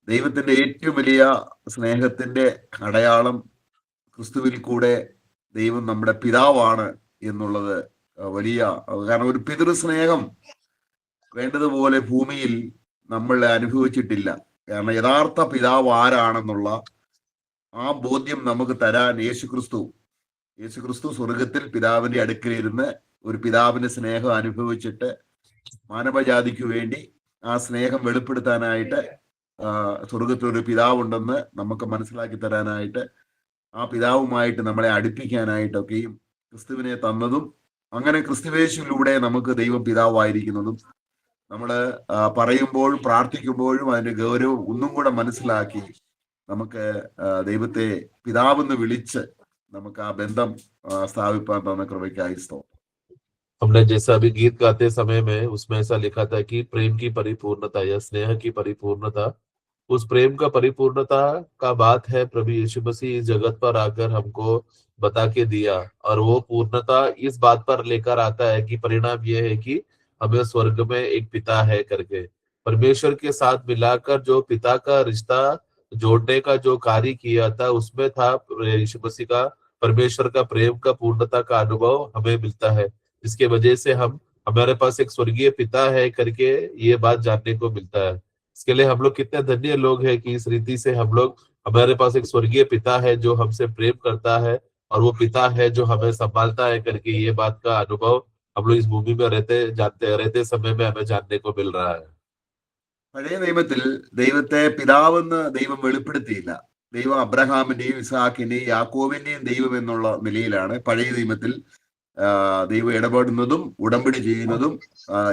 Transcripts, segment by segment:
ദൈവത്തിന്റെ ഏറ്റവും വലിയ സ്നേഹത്തിന്റെ അടയാളം ക്രിസ്തുവിൽ കൂടെ ദൈവം നമ്മുടെ പിതാവാണ് എന്നുള്ളത് വലിയ, കാരണം ഒരു പിതൃസ്നേഹം വേണ്ടതുപോലെ ഭൂമിയിൽ നമ്മൾ അനുഭവിച്ചിട്ടില്ല. കാരണം യഥാർത്ഥ പിതാവ് ആരാണെന്നുള്ള ആ ബോധ്യം നമുക്ക് തരാൻ യേശുക്രിസ്തു സ്വർഗത്തിൽ പിതാവിന്റെ അടുക്കലിരുന്ന് ഒരു പിതാവിന്റെ സ്നേഹം അനുഭവിച്ചിട്ട് മാനവജാതിക്ക് വേണ്ടി ആ സ്നേഹം വെളിപ്പെടുത്താനായിട്ട് സ്വർഗത്തിലൊരു പിതാവുണ്ടെന്ന് നമുക്ക് മനസ്സിലാക്കി തരാനായിട്ട് ആ പിതാവുമായിട്ട് നമ്മളെ അടുപ്പിക്കാനായിട്ടൊക്കെയും ക്രിസ്തുവിനെ തന്നതും, അങ്ങനെ ക്രിസ്തുവേശുവിലൂടെ നമുക്ക് ദൈവം പിതാവായിരിക്കുന്നതും നമ്മൾ പറയുമ്പോഴും പ്രാർത്ഥിക്കുമ്പോഴും അതിന്റെ ഗൗരവം ഒന്നും കൂടെ മനസ്സിലാക്കി നമുക്ക് ദൈവത്തെ പിതാവെന്ന് വിളിച്ച് നമുക്ക് ആ ബന്ധം സ്ഥാപിപ്പാൻ തന്ന കൃപയ്ക്കായി സ്തോത്രം. हमने जैसा अभी गीत गाते समय में उसमें ऐसा लिखा था कि प्रेम की परिपूर्णता या स्नेह की परिपूर्णता, उस प्रेम का परिपूर्णता का बात है प्रभु यीशु मसीह इस जगत पर आकर हमको बता के दिया। और वो पूर्णता इस बात पर लेकर आता है कि परिणाम ये है कि हमें स्वर्ग में एक पिता है करके, परमेश्वर के साथ मिलाकर जो पिता का रिश्ता जोड़ने का जो कार्य किया था उसमें था यीशु मसीह का परमेश्वर का प्रेम का पूर्णता का अनुभव हमें मिलता है, जिसके वजह से हमारे पास एक स्वर्गीय पिता है करके ये बात जानने को मिलता है। इसके लिए हम लोग कितने धन्य लोग हैं कि इस रीति से हमारे पास एक स्वर्गीय पिता है जो हमसे प्रेम करता है और वो पिता है जो हमें संभालता है करके ये बात का अनुभव हम लोग इस भूमि में रहते समय में हमें जानने को मिल रहा है। പഴയ നിയമത്തിൽ ദൈവത്തെ പിതാവെന്ന് ദൈവം വെളിപ്പെടുത്തിയില്ല. ദൈവം അബ്രഹാമിന്റെയും ഇസ്ഹാക്കിന്റെയും യാക്കോബിന്റെയും ദൈവം എന്നുള്ള നിലയിലാണ് പഴയ നിയമത്തിൽ ദൈവം ഇടപെടുന്നതും ഉടമ്പടി ചെയ്യുന്നതും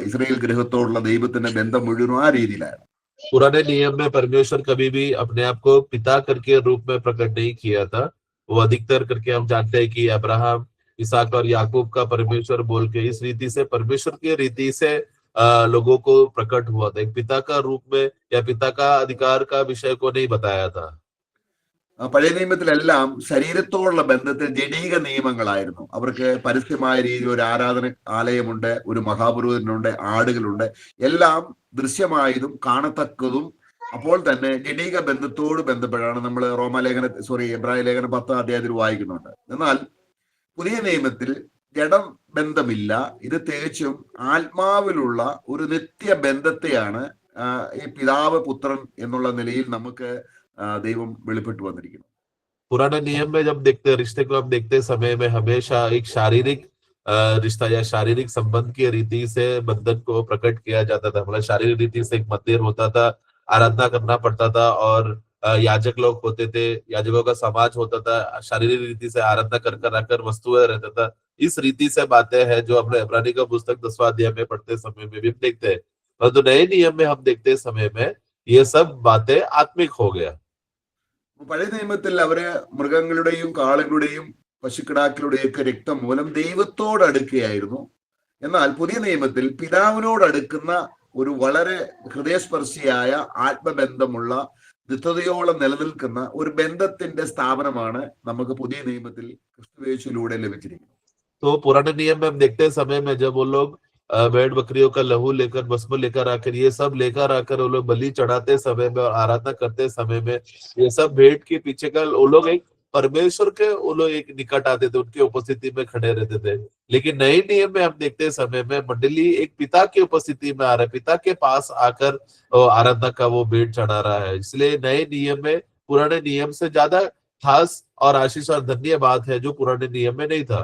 ഇസ്രായേൽ ഗൃഹത്തോടുള്ള ദൈവത്തിന്റെ ബന്ധം മുഴുവനും ആ രീതിയിലാണ്. पुराने नियम में परमेश्वर कभी भी अपने आप को पिता करके रूप में प्रकट नहीं किया था। वो अधिकतर करके हम जानते हैं कि अब्राहम, इसहाक और याकूब का परमेश्वर बोल के इस रीति से परमेश्वर की रीति से लोगों को प्रकट हुआ था। एक पिता का रूप में या पिता का अधिकार का विषय को नहीं बताया था। പഴയ നിയമത്തിലെല്ലാം ശരീരത്തോടുള്ള ബന്ധത്തിൽ ജഡീക നിയമങ്ങളായിരുന്നു. അവർക്ക് പരസ്യമായ രീതിയിൽ ഒരു ആരാധന ആലയമുണ്ട്, ഒരു മഹാപുരോഹിതനുണ്ട്, ആടുകളുണ്ട്, എല്ലാം ദൃശ്യമായതും കാണത്തക്കതും. അപ്പോൾ തന്നെ ജഡീക ബന്ധത്തോട് ബന്ധപ്പെട്ടാണ് നമ്മൾ എബ്രായ ലേഖനം 10 അധ്യായത്തിൽ വായിക്കുന്നുണ്ട്. എന്നാൽ പുതിയ നിയമത്തിൽ ജഡം ബന്ധമില്ല. ഇത് തികച്ചും ആത്മാവിലുള്ള ഒരു നിത്യ ബന്ധത്തെയാണ് ഈ പിതാവ് പുത്രൻ എന്നുള്ള നിലയിൽ നമുക്ക് ദൈവം വെളിപ്പെട്ടു വന്നിരിക്കുന്നു. पुराने नियम में जब देखते रिश्ते को हम देखते समय में हमेशा एक शारीरिक रिश्ता या शारीरिक संबंध की रीति से बंधन को प्रकट किया जाता था। मतलब शारीरिक रीति से एक मंदिर होता था, आराधना करना पड़ता था और याजक लोग होते थे, याजकों का समाज होता था, शारीरिक रीति से आराधना कर कर आकर वस्तुएं रहता था। इस रीति से बातें हैं जो हमने इब्रानी का पुस्तक 10वां अध्याय में पढ़ते समय में भी देखते हैं। परंतु नए नियम में हम देखते समय में ये सब बातें आत्मिक हो गया। പഴയ നിയമത്തിൽ അവര് മൃഗങ്ങളുടെയും കാളുകളുടെയും പശുക്കിടാക്കളുടെയും ഒക്കെ രക്തം മൂലം ദൈവത്തോട് അടുക്കുകയായിരുന്നു. എന്നാൽ പുതിയ നിയമത്തിൽ പിതാവിനോട് അടുക്കുന്ന ഒരു വളരെ ഹൃദയസ്പർശിയായ ആത്മബന്ധമുള്ള നിത്യതയോളം നിലനിൽക്കുന്ന ഒരു ബന്ധത്തിന്റെ സ്ഥാപനമാണ് നമുക്ക് പുതിയ നിയമത്തിൽ ക്രിസ്തുയേശുവിലൂടെ ലഭിച്ചിരിക്കുന്നത്. तो पुराने नियम में हम देखते समय में जब वो लोग भेड़ बकरियों का लहू लेकर, भस्म लेकर आकर, ये सब लेकर आकर वो लोग बलि चढ़ाते समय में और आराधना करते समय में ये सब भेड़ के पीछे का वो लोग एक परमेश्वर के वो लोग एक निकट आते थे, उनकी उपस्थिति में खड़े रहते थे। लेकिन नए नियम में हम देखते समय में मंडली एक पिता की उपस्थिति में आ रहा है, पिता के पास आकर आराधना का वो भेड़ चढ़ा रहा है। इसलिए नए नियम में पुराने नियम से ज्यादा खास और आशीष और धन्य बात है जो पुराने नियम में नहीं था।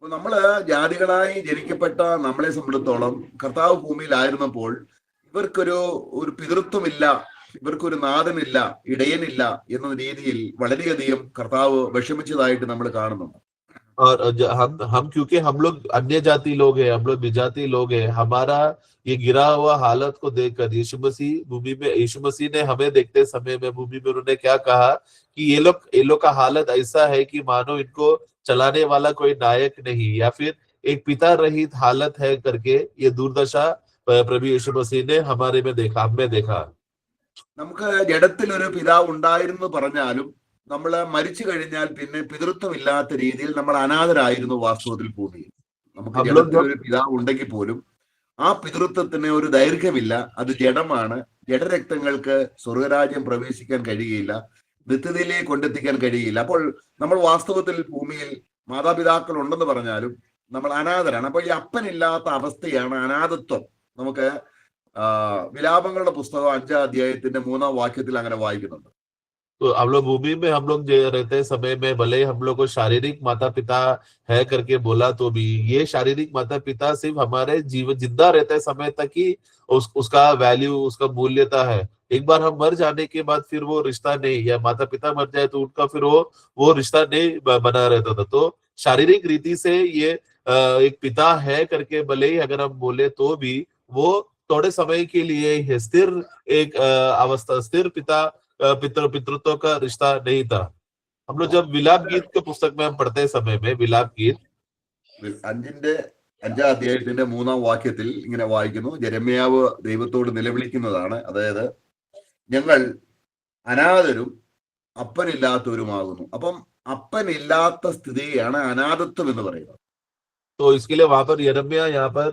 നമ്മള് ജാതികളായി ജനിക്കപ്പെട്ട നമ്മളെ സംബന്ധിച്ചിടത്തോളം കർത്താവ് ഭൂമിയിലായിരുന്നപ്പോൾ ഇവർക്കൊരു പിതൃത്വമില്ല, ഇവർക്കൊരു നാഥനില്ല, ഇടയനില്ല എന്ന രീതിയിൽ വളരെയധികം കർത്താവ് വിഷമിച്ചതായിട്ട് നമ്മൾ കാണുന്നുണ്ട്. और हम क्योंकि हम लोग अन्य जाति लोग हैं, हम लोग विजाति लोग हैं, हमारा ये गिरा हुआ हालत को देखकर यीशु मसीह ने हमें देखते समय में भूमि में उन्होंने क्या कहा कि ये लोग का हालत ऐसा है कि मानो इनको चलाने वाला कोई नायक नहीं या फिर एक पिता रहित हालत है करके ये दुर्दशा प्रभु यीशु मसीह ने हमारे में देखा, हमें देखा। നമുക്ക് ജഡത്തിൽ ഒരു പിതാവ് ഉണ്ടായിരുന്നു പറഞ്ഞാലും നമ്മൾ മരിച്ചു കഴിഞ്ഞാൽ പിന്നെ പിതൃത്വം ഇല്ലാത്ത രീതിയിൽ നമ്മൾ അനാഥരായിരുന്നു വാസ്തവത്തിൽ ഭൂമിയിൽ. നമുക്ക് ജഡത്തിൽ ഒരു പിതാവ് ഉണ്ടെങ്കിൽ പോലും ആ പിതൃത്വത്തിന് ഒരു ദൈർഘ്യമില്ല, അത് ജഡമാണ്. ജഡരക്തങ്ങൾക്ക് സ്വർഗരാജ്യം പ്രവേശിക്കാൻ കഴിയുകയില്ല, നിത്യതയിലേക്ക് കൊണ്ടെത്തിക്കാൻ കഴിയില്ല. അപ്പോൾ നമ്മൾ വാസ്തവത്തിൽ ഭൂമിയിൽ മാതാപിതാക്കൾ ഉണ്ടെന്ന് പറഞ്ഞാലും നമ്മൾ അനാഥരാണ്. അപ്പോൾ ഈ അപ്പനില്ലാത്ത അവസ്ഥയാണ് അനാഥത്വം. നമുക്ക് വിലാപങ്ങളുടെ പുസ്തകം 5-ാം അധ്യായത്തിന്റെ 3-ാം വാക്യത്തിൽ അങ്ങനെ വായിക്കുന്നുണ്ട്. तो हम लोग भूमि में हम लोग रहते समय में भले ही हम लोग को शारीरिक माता पिता है करके बोला, तो भी ये शारीरिक माता पिता सिर्फ हमारे जीवन जिंदा रहते समय तक ही उसका वैल्यू, उसका मूल्यता है। एक बार हम मर जाने के बाद फिर वो रिश्ता नहीं, या माता पिता मर जाए तो उनका फिर वो रिश्ता नहीं बना रहता था। तो शारीरिक रीति से ये एक पिता है करके भले ही अगर हम बोले तो भी वो थोड़े समय के लिए है, स्थिर एक अवस्था, स्थिर पिता पितृत्व का रिश्ता नहीं था। हम लोग जब विलाप गीत के पुस्तक में हम पढ़ते समय में विलाप गीत 5-ാം അധ്യായത്തിന്റെ 3-ാം വാക്യത്തിൽ ഇങ്ങനെ വായിക്കുന്നു. യെരമ്യാവ് ദൈവത്തോട് നിലവിളിക്കുന്നതാണ്. അതായത്, ഞങ്ങൾ അനാഥരും അപ്പനില്ലാത്തവരുമാകുന്നു. അപ്പം അപ്പനില്ലാത്ത സ്ഥിതിയാണ് അനാഥത്വം എന്ന് പറയുന്നത്. तो इसके लिए वहां पर यिर्मयाह यहाँ पर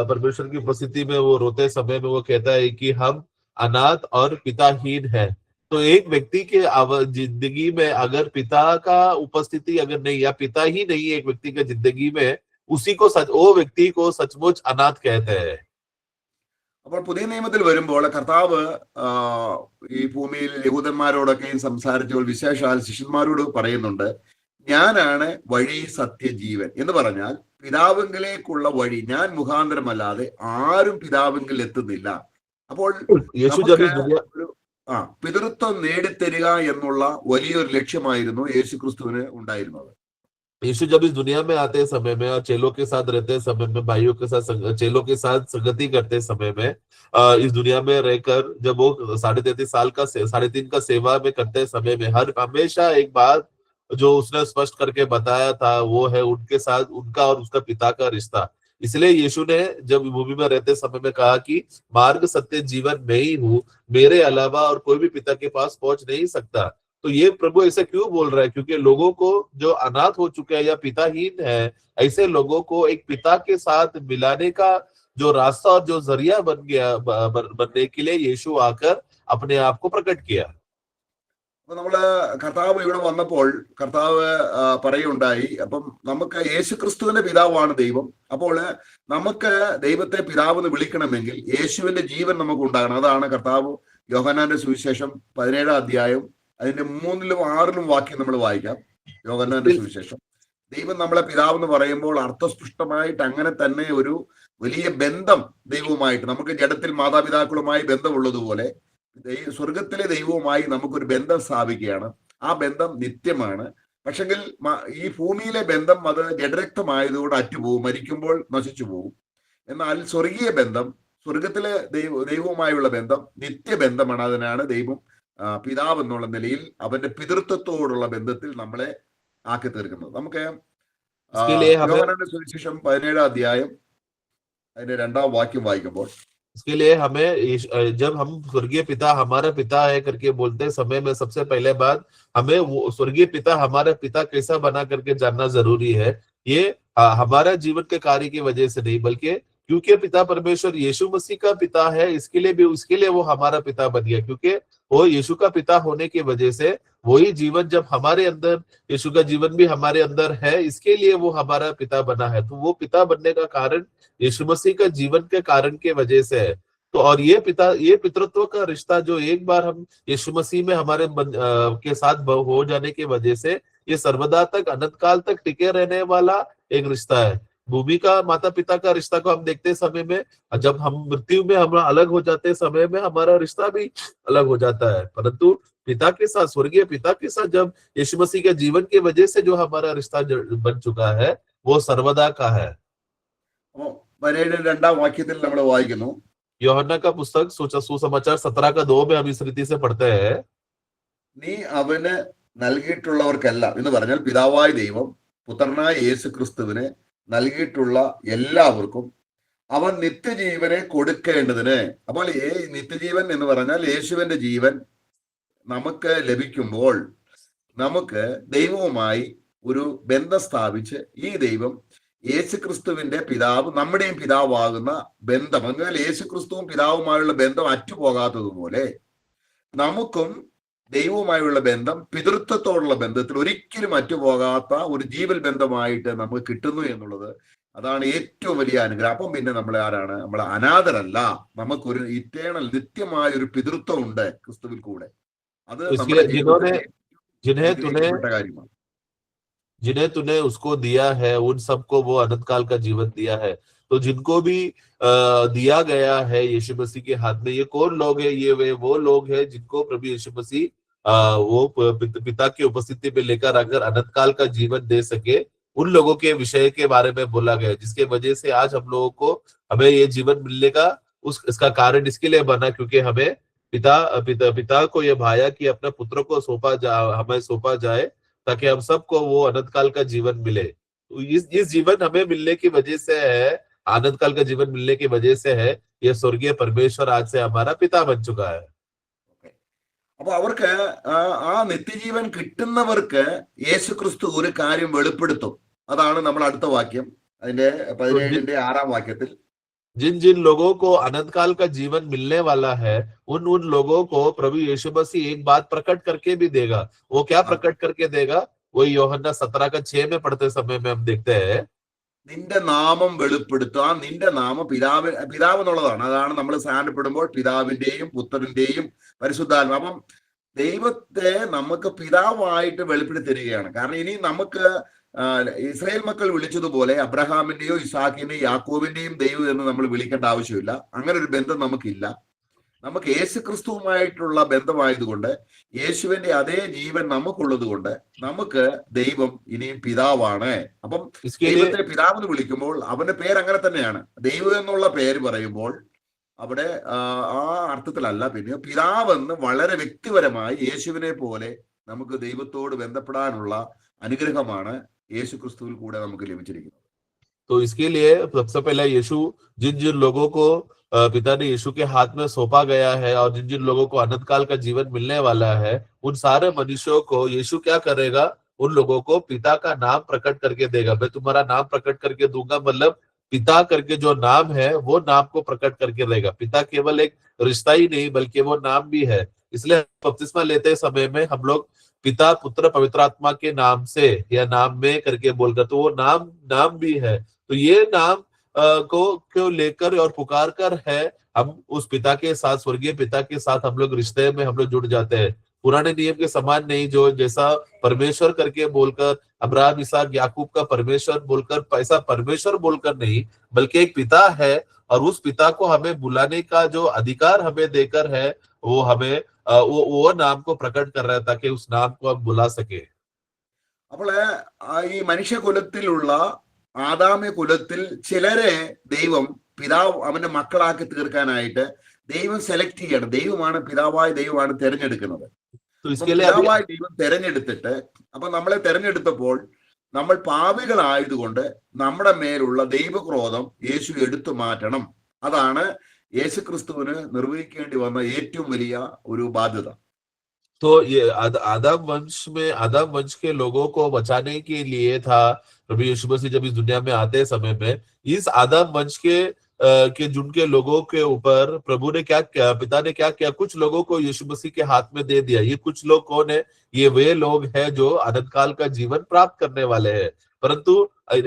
परमेश्वर की उपस्थिति में वो रोते समय में वो कहता है कि हम अनाथ और पिताहीन है। तो एक व्यक्ति के जिंदगी में अगर पिता का उपस्थिति अगर नहीं, या पिता ही नहीं एक व्यक्ति के जिंदगी में, उसी को वो व्यक्ति को सचमुच अनाथ कहते हैं। അപ്പോൾ പുതിയ നിയമത്തിൽ വരുമ്പോൾ കർത്താവ് ഈ ഭൂമിയിൽ യഹൂദന്മാരോടൊക്കെയും സംസാരിച്ചപ്പോൾ വിശേഷാൽ ശിഷ്യന്മാരോട് പറയുന്നുണ്ട്, ഞാനാണ് വഴി സത്യജീവൻ എന്ന് പറഞ്ഞാൽ പിതാവിങ്കിലേക്കുള്ള വഴി ഞാൻ മുഖാന്തരമല്ലാതെ ആരും പിതാവിങ്കിൽ എത്തുന്നില്ല. അപ്പോൾ പിതൃത്വം നേടിത്തരിക എന്നുള്ള വലിയൊരു ലക്ഷ്യമായിരുന്നു യേശു ക്രിസ്തുവിന് ഉണ്ടായിരുന്നത്. यीशु जब इस दुनिया में आते समय में और चेलों के साथ रहते समय में, भाइयों के साथ चेलों के साथ संगति करते समय में, इस दुनिया में रहकर जब वो 33.5 साल का 3.5 का सेवा में करते समय में हमेशा एक बात जो उसने स्पष्ट करके बताया था, वो है उनके साथ उनका और उसका पिता का रिश्ता। इसलिए यीशु ने जब भूमि में रहते समय में कहा कि मार्ग सत्य जीवन मैं ही हूँ, मेरे अलावा और कोई भी पिता के पास पहुंच नहीं सकता। तो ये प्रभु ऐसे क्यों बोल रहा है? क्योंकि लोगों को जो अनाथ हो चुके हैं या पिताहीन है, ऐसे लोगों को एक पिता के साथ मिलाने का जो रास्ता और जो जरिया बन गया बनने के लिए यीशु आकर अपने आप को प्रकट किया। അപ്പൊ നമ്മള് കർത്താവ് ഇവിടെ വന്നപ്പോൾ കർത്താവ് പറയുണ്ടായി, അപ്പം നമുക്ക് യേശു ക്രിസ്തുവിന്റെ പിതാവാണ് ദൈവം. അപ്പോൾ നമുക്ക് ദൈവത്തെ പിതാവ് എന്ന് വിളിക്കണമെങ്കിൽ യേശുവിന്റെ ജീവൻ നമുക്ക് ഉണ്ടാകണം. അതാണ് കർത്താവ് യോഹന്നാന്റെ സുവിശേഷം 17-ാം അധ്യായം അതിന്റെ 3-ലും 6-ലും വാക്യം നമ്മൾ വായിക്കാം. യോഹന്നാന്റെ സുവിശേഷം. ദൈവം നമ്മളെ പിതാവ് എന്ന് പറയുമ്പോൾ അർത്ഥസ്പുഷ്ടമായിട്ട് അങ്ങനെ തന്നെ ഒരു വലിയ ബന്ധം ദൈവവുമായിട്ട്, നമുക്ക് ജഡത്തിൽ മാതാപിതാക്കളുമായി ബന്ധമുള്ളതുപോലെ സ്വർഗത്തിലെ ദൈവവുമായി നമുക്കൊരു ബന്ധം സ്ഥാപിക്കുകയാണ്. ആ ബന്ധം നിത്യമാണ്. പക്ഷെങ്കിൽ ഈ ഭൂമിയിലെ ബന്ധം അത് ജഡരക്തമായതുകൊണ്ട് അറ്റുപോകും, മരിക്കുമ്പോൾ നശിച്ചു പോകും. എന്നാൽ സ്വർഗീയ ബന്ധം, സ്വർഗത്തിലെ ദൈവവുമായുള്ള ബന്ധം നിത്യബന്ധമാണ്. അതിനാണ് ദൈവം പിതാവ് എന്നുള്ള നിലയിൽ അവന്റെ പിതൃത്വത്തോടുള്ള ബന്ധത്തിൽ നമ്മളെ ആക്കി തീർക്കുന്നത്. നമുക്ക് യോഹന്നാന്റെ സുവിശേഷം 17-ാം അധ്യായം അതിന്റെ 2-ാം വാക്യം വായിക്കുമ്പോൾ, इसके लिए हमें जब हम स्वर्गीय पिता हमारा पिता है करके बोलते समय में सबसे पहले बात हमें वो स्वर्गीय पिता हमारा पिता कैसा बना करके जानना जरूरी है। ये हमारा जीवन के कार्य की वजह से नहीं, बल्कि क्योंकि पिता परमेश्वर यीशु मसीह का पिता है, इसके लिए वो हमारा पिता बन गया। क्योंकि वो यीशु का पिता होने की वजह से वही जीवन जब हमारे अंदर, यीशु का जीवन भी हमारे अंदर है, इसके लिए वो हमारा पिता बना है। तो वो पिता बनने का कारण यीशु मसीह का जीवन के कारण के वजह से है। तो और ये पितृत्व का रिश्ता जो एक बार हम यीशु मसीह में हमारे के साथ हो जाने की वजह से ये सर्वदा तक, अनंत काल तक टिके रहने वाला एक रिश्ता है। भूमि का माता पिता का रिश्ता को हम देखते समय में, जब हम मृत्यु में हम अलग हो जाते समय में हमारा रिश्ता भी अलग हो जाता है। परंतु पिता के साथ, स्वर्गीय पिता के साथ जब यीशु मसीह के जीवन की वजह से जो हमारा रिश्ता बन चुका है, वो सर्वदा का है। 2-ാം വാക്യത്തിൽ നമ്മൾ വായിക്കുന്നു, യോഹന്നാ का पुस्तक सुसमाचार 17 का 2 में हम इस रीति से पढ़ते हैं, നീ അവന് നൽകിയിട്ടുള്ളവർക്കെല്ലാം എന്ന് പറഞ്ഞാൽ പിതാവായ ദൈവം പുത്രനായ യേശു ക്രിസ്തുവിനെ നൽകിയിട്ടുള്ള എല്ലാവർക്കും അവൻ നിത്യജീവനെ കൊടുക്കേണ്ടതിന്. അപ്പോൾ നിത്യജീവൻ എന്ന് പറഞ്ഞാൽ യേശുവിന്റെ ജീവൻ നമുക്ക് ലഭിക്കുമ്പോൾ നമുക്ക് ദൈവവുമായി ഒരു ബന്ധം സ്ഥാപിച്ച് ഈ ദൈവം യേശുക്രിസ്തുവിന്റെ പിതാവ് നമ്മുടെയും പിതാവാകുന്ന ബന്ധം, എന്നാൽ യേശുക്രിസ്തുവും പിതാവുമായുള്ള ബന്ധം അറ്റുപോകാത്തതുപോലെ നമുക്കും ദൈവവുമായുള്ള ബന്ധം പിതൃത്വത്തോടുള്ള ബന്ധത്തിൽ ഒരിക്കലും അറ്റുപോകാത്ത ഒരു ജീവൽ ബന്ധമായിട്ട് നമുക്ക് കിട്ടുന്നു എന്നുള്ളത് അതാണ് ഏറ്റവും വലിയ അനുഗ്രഹം. അപ്പം പിന്നെ നമ്മളെ ആരാണ്? നമ്മളെ അനാഥരല്ല. നമുക്കൊരു ഇറ്റേണൽ നിത്യമായ ഒരു പിതൃത്വം ഉണ്ട് ക്രിസ്തുവിൽ കൂടെ. അത് നമ്മുടെ ജീവിതത്തിൽ അനുഗ്രഹിക്കപ്പെട്ട കാര്യമാണ്. जिन्हें तूने उसको दिया है उन सबको वो अनंत काल का जीवन दिया है। तो जिनको भी दिया गया है यीशु मसीह के हाथ में, ये कौन लोग है? ये वो लोग हैं जिनको प्रभु यीशु मसीह वो पिता की उपस्थिति में लेकर अगर अनंत काल का जीवन दे सके, उन लोगों के विषय के बारे में बोला गया, जिसके वजह से आज हम लोगों को हमें ये जीवन मिलने का इसका कारण इसके लिए बना क्योंकि हमें पिता को ये भाया कि अपने पुत्र को हमें सौंपा जाए ताकि हम सबको वो अनंत काल का जीवन मिले। तो इस जीवन हमें मिलने की वजह से है, आनंद काल का जीवन मिलने की वजह से है ये स्वर्गीय परमेश्वर आज से हमारा पिता बन चुका है। അപ്പൊ അവർക്ക് ആ നിത്യജീവൻ കിട്ടുന്നവർക്ക് യേശുക്രിസ്തു ഒരു കാര്യം വെളിപ്പെടുത്തും. അതാണ് നമ്മൾ അടുത്ത വാക്യം, അതിന്റെ 17ന്റെ 6ാം വാക്യത്തിൽ, जिन जिन लोगों को अनंत काल का जीवन मिलने वाला है उन लोगों को प्रभु यीशु मसीह एक बात प्रकट करके भी देगा। वो क्या प्रकट करके देगा? वही യോഹന്നാൻ 17:6 में पढ़ते समय में हम देखते हैं, നിന്റെ നാമം വെളിപ്പെടുത്തുക. നിന്റെ നാമം പിതാവ് എന്നുള്ളതാണ്. അതാണ് നമ്മൾ സ്നാനപ്പെടുമ്പോൾ പിതാവിന്റെയും പുത്രന്റെയും പരിശുദ്ധാത്മ. അപ്പം ദൈവത്തെ നമുക്ക് പിതാവായിട്ട് വെളിപ്പെടുത്തി തരികയാണ്. കാരണം ഇനി നമുക്ക് ഇസ്രായേൽ മക്കൾ വിളിച്ചതുപോലെ അബ്രഹാമിന്റെയോ ഇസാക്കിന്റെയോ യാക്കോബിന്റെയും ദൈവം എന്ന് നമ്മൾ വിളിക്കേണ്ട ആവശ്യമില്ല. അങ്ങനെ ഒരു ബന്ധം നമുക്കില്ല. നമുക്ക് യേശുക്രിസ്തുവുമായിട്ടുള്ള ബന്ധമായതുകൊണ്ട്, യേശുവിന്റെ അതേ ജീവൻ നമുക്കുള്ളത് കൊണ്ട് നമുക്ക് ദൈവം ഇനിയും പിതാവാണ്. അപ്പം ദൈവത്തെ പിതാവെന്ന് വിളിക്കുമ്പോൾ അവന്റെ പേര് അങ്ങനെ തന്നെയാണ്. ദൈവം എന്നുള്ള പേര് പറയുമ്പോൾ അവിടെ ആ അർത്ഥത്തിലല്ല, പിന്നെ പിതാവെന്ന് വളരെ വ്യക്തിപരമായി യേശുവിനെ പോലെ നമുക്ക് ദൈവത്തോട് ബന്ധപ്പെടാനുള്ള അനുഗ്രഹമാണ് യേശുക്രിസ്തുവിൽ കൂടെ നമുക്ക് ലഭിച്ചിരിക്കുന്നത്. तो इसके लिए सबसे पहले यीशु जिन जिन लोगों को पिता ने यीशु के हाथ में सौंपा गया है और जिन जिन लोगों को अनंत काल का जीवन मिलने वाला है, उन सारे मनुष्यों को यीशु क्या करेगा? उन लोगों को पिता का नाम प्रकट करके देगा। मैं तुम्हारा नाम प्रकट करके दूंगा, मतलब पिता करके जो नाम है वो नाम को प्रकट करके देगा। पिता केवल एक रिश्ता ही नहीं बल्कि वो नाम भी है। इसलिए बपतिस्मा लेते समय में हम लोग पिता पुत्र पवित्र आत्मा के नाम से या नाम में करके बोलकर, तो वो नाम भी है। तो ये नाम को लेकर और पुकार कर है हम उस पिता के साथ, स्वर्गीय पिता के साथ हम लोग रिश्ते में हम लोग जुड़ जाते हैं। पुराने नियम के समान नहीं, जो जैसा परमेश्वर करके बोलकर अब्राहम इसहाक याकूब का परमेश्वर बोलकर, ऐसा परमेश्वर बोलकर नहीं, बल्कि एक पिता है और उस पिता को हमें बुलाने का जो अधिकार हमें देकर है, वो हमें वो नाम को प्रकट कर रहा है ताकि उस नाम को हम बुला सके। അപ്പോൾ ഈ മനുഷ്യകുലത്തിലുള്ള ആദാമ്യ കുലത്തിൽ ചിലരെ ദൈവം പിതാവ് അവന്റെ മക്കളാക്കി തീർക്കാനായിട്ട് ദൈവം സെലക്ട് ചെയ്യണം. ദൈവമാണ് ദൈവമാണ് തെരഞ്ഞെടുക്കുന്നത്. പിതാവായി ദൈവം തെരഞ്ഞെടുത്തിട്ട്, അപ്പൊ നമ്മളെ തെരഞ്ഞെടുത്തപ്പോൾ നമ്മൾ പാപികളായതുകൊണ്ട് നമ്മുടെ മേലുള്ള ദൈവക്രോധം യേശു എടുത്തു മാറ്റണം. അതാണ് യേശുക്രിസ്തുവിന് നിർവഹിക്കേണ്ടി വന്ന ഏറ്റവും വലിയ ഒരു ബാധ്യത. तो ये आदम वंश के लोगों को बचाने के लिए था प्रभु यीशु मसीह जब इस दुनिया में आते समय में, इस आदम वंश के जिनके लोगों के ऊपर प्रभु ने क्या किया, पिता ने क्या किया? कुछ लोगों को यीशु मसीह के हाथ में दे दिया। ये कुछ लोग कौन है? ये वे लोग हैं जो अनंत काल का जीवन प्राप्त करने वाले हैं। परंतु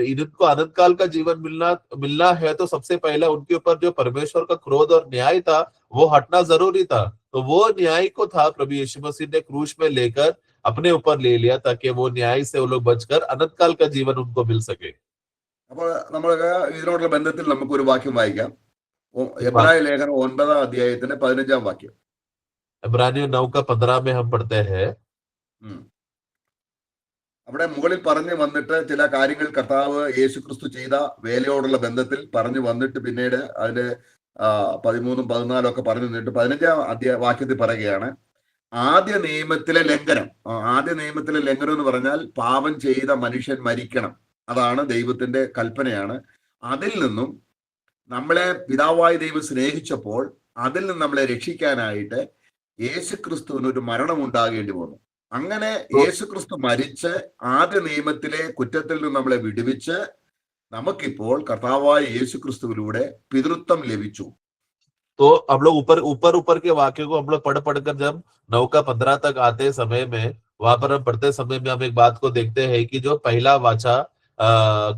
इनको अनंत काल का जीवन मिलना है तो सबसे पहले उनके ऊपर जो परमेश्वर का क्रोध और न्याय था वो हटना जरूरी था। तो वो न्याय को था प्रभु यीशु मसीह ने क्रूस में लेकर अपने ऊपर ले लिया ताकि वो न्याय से वो लोग बचकर अनंत काल का जीवन उनको मिल सके। അപ്പോൾ നമ്മൾ ഇതിനോടുള്ള ബന്ധത്തിൽ നമുക്കൊരു വാക്യം വായിക്കാം. എബ്രായ ലേഖനം 9-ാം അധ്യായത്തിന്റെ 15-ാം വാക്യം. इब्रानियों 9:15 में हम पढ़ते हैं, അവിടെ മുകളിൽ പറഞ്ഞു വന്നിട്ട് ചില കാര്യങ്ങൾ കർത്താവ് യേശുക്രിസ്തു ചെയ്ത വേലയോടുള്ള ബന്ധത്തിൽ പറഞ്ഞു വന്നിട്ട് പിന്നീട് അതിന്റെ 13-ഉം 14-ഉം ഒക്കെ പറഞ്ഞു നിന്നിട്ട് 15-ാം വാക്യത്തിൽ പറയുകയാണ്, ആദ്യ നിയമത്തിലെ ലംഘനം എന്ന് പറഞ്ഞാൽ പാപം ചെയ്ത മനുഷ്യൻ മരിക്കണം. അതാണ് ദൈവത്തിന്റെ കൽപ്പനയാണ്. അതിൽ നിന്നും നമ്മളെ പിതാവായ ദൈവം സ്നേഹിച്ചപ്പോൾ അതിൽ നിന്ന് നമ്മളെ രക്ഷിക്കാനായിട്ട് യേശുക്രിസ്തുവിന് ഒരു മരണം ഉണ്ടാകേണ്ടി വന്നു. അങ്ങനെ യേശുക്രിസ്തു മരിച്ച് ആദ്യ നിയമത്തിലെ കുറ്റത്തിൽ നിന്ന് നമ്മളെ വിടുവിച്ച് നമുക്കിപ്പോൾ കർത്താവായ യേശു ക്രിസ്തുവിലൂടെ പിതൃത്വം ലഭിച്ചു. तो हम लोग ऊपर ऊपर ऊपर के वाक्य को हम लोग पढ़ पढ़कर जब 9 का 15 तक आते समय में वहां पर हम पढ़ते समय में हम एक बात को देखते हैं कि जो पहला वाचा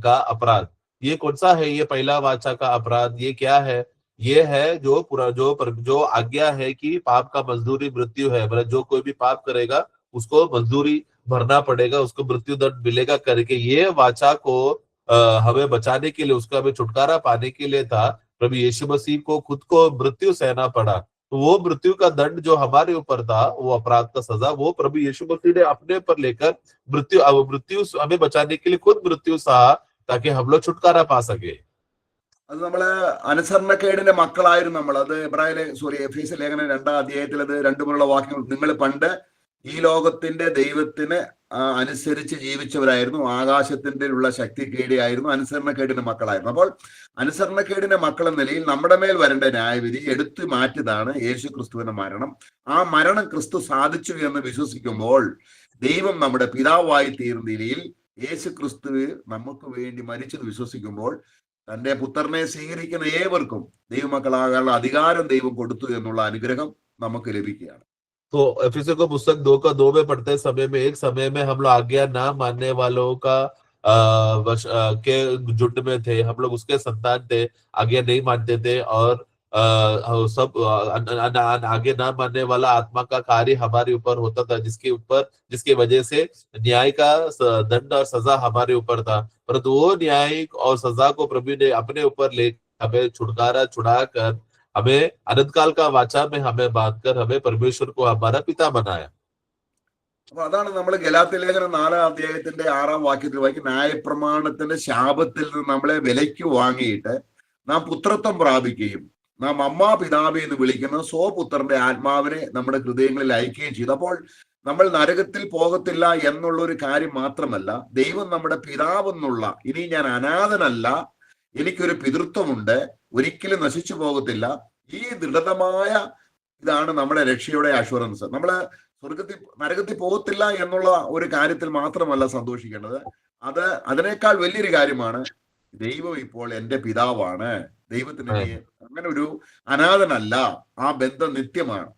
का अपराध, ये कौन सा है? ये पहला वाचा का अपराध ये क्या है? ये है जो आज्ञा है कि पाप का मजदूरी मृत्यु है, मतलब जो कोई भी पाप करेगा उसको मजदूरी भरना पड़ेगा, उसको मृत्यु दंड मिलेगा करके ये वाचा को हमें बचाने के लिए, उसका हमें छुटकारा पाने के लिए था। प्रभु यीशु मसीह को खुद को मृत्यु सहना पड़ा, तो वो मृत्यु का दंड जो हमारे ऊपर था, वो अपराध का सजा, वो प्रभु यीशु मसीह ने अपने ऊपर लेकर मृत्यु हमें बचाने के लिए खुद मृत्यु सहा, ताकि हम लोग छुटकारा पा सके। അത് നമ്മള് അനുസരണക്കേടിന്റെ മക്കളായിരുന്നു നമ്മൾ. അത് എഫേസ്യ ലേഖനം 2-ാം അധ്യായത്തിൽ അത് 2 വാക്യങ്ങൾ, നിങ്ങൾ പണ്ട് ഈ ലോകത്തിന്റെ ദൈവത്തിന് അനുസരിച്ച് ജീവിച്ചവരായിരുന്നു, ആകാശത്തിന്റെ ഉള്ള ശക്തി കീഴിയായിരുന്നു, അനുസരണക്കേടിന്റെ മക്കളായിരുന്നു. അപ്പോൾ അനുസരണക്കേടിന്റെ മക്കൾ എന്ന നിലയിൽ നമ്മുടെ മേൽ വരേണ്ട ന്യായവിധി എടുത്തു മാറ്റിയതാണ് യേശു ക്രിസ്തുവിന്റെ മരണം. ആ മരണം ക്രിസ്തു സാധിച്ചു എന്ന് വിശ്വസിക്കുമ്പോൾ ദൈവം നമ്മുടെ പിതാവായി തീർന്ന നിലയിൽ യേശു ക്രിസ്തു നമുക്ക് വേണ്ടി മരിച്ചത് വിശ്വസിക്കുമ്പോൾ തന്റെ പുത്രനെ സ്വീകരിക്കുന്ന ഏവർക്കും ദൈവമക്കളാകാനുള്ള അധികാരം ദൈവം കൊടുത്തു എന്നുള്ള അനുഗ്രഹം നമുക്ക് ലഭിക്കുകയാണ്. तो एफिसियों का पुस्तक 2:2 में पढ़ते समय में एक समय में हम लोग आज्ञा ना मानने वालों का के झुंड में थे, हम लोग उसके संतान थे, आज्ञा नहीं मानते थे, और सब आगे ना मानने वाला आत्मा का कार्य हमारे ऊपर होता था, जिसके वजह से न्याय का दंड और सजा हमारे ऊपर था। परंतु वो न्याय और सजा को प्रभु ने अपने ऊपर ले हमें छुड़ाकर हमें अनंत काल का वाचा में हमें बांधकर हमें परमेश्वर को हमारा पिता बनाया। അപ്പൊ അതാണ് നമ്മൾ ഗലാത്യ ലേഖനം 4-ാം അധ്യായത്തിന്റെ 6-ാം വാക്യത്തിൽ വായിക്കും, ന്യായപ്രമാണത്തിന്റെ ശാപത്തിൽ നിന്ന് നമ്മളെ വിലയ്ക്ക് വാങ്ങിയിട്ട് നാം പുത്രത്വം പ്രാപിക്കുകയും നാം അമ്മാ പിതാവേ എന്ന് വിളിക്കുന്ന സ്വപുത്രന്റെ ആത്മാവിനെ നമ്മുടെ ഹൃദയങ്ങളിൽ അയക്കുകയും ചെയ്തു. അപ്പോൾ നമ്മൾ നരകത്തിൽ പോകത്തില്ല എന്നുള്ള ഒരു കാര്യം മാത്രമല്ല, ദൈവം നമ്മുടെ പിതാവെന്നുള്ള, ഇനി ഞാൻ അനാഥനല്ല, എനിക്കൊരു പിതൃത്വമുണ്ട്, ഒരിക്കലും നശിച്ചു പോകത്തില്ല, ഈ ദൃഢമായ ഇതാണ് നമ്മുടെ രക്ഷയുടെ അഷുറൻസ്. നമ്മള് നരകത്തിൽ പോകത്തില്ല എന്നുള്ള ഒരു കാര്യത്തിൽ മാത്രമല്ല സന്തോഷിക്കേണ്ടത്, അതിനേക്കാൾ വലിയൊരു കാര്യമാണ് ദൈവം ഇപ്പോൾ എന്റെ പിതാവാണ്, ദൈവത്തിന് അങ്ങനെ ഒരു അനാഥനല്ല, ആ ബന്ധം നിത്യമാണ്.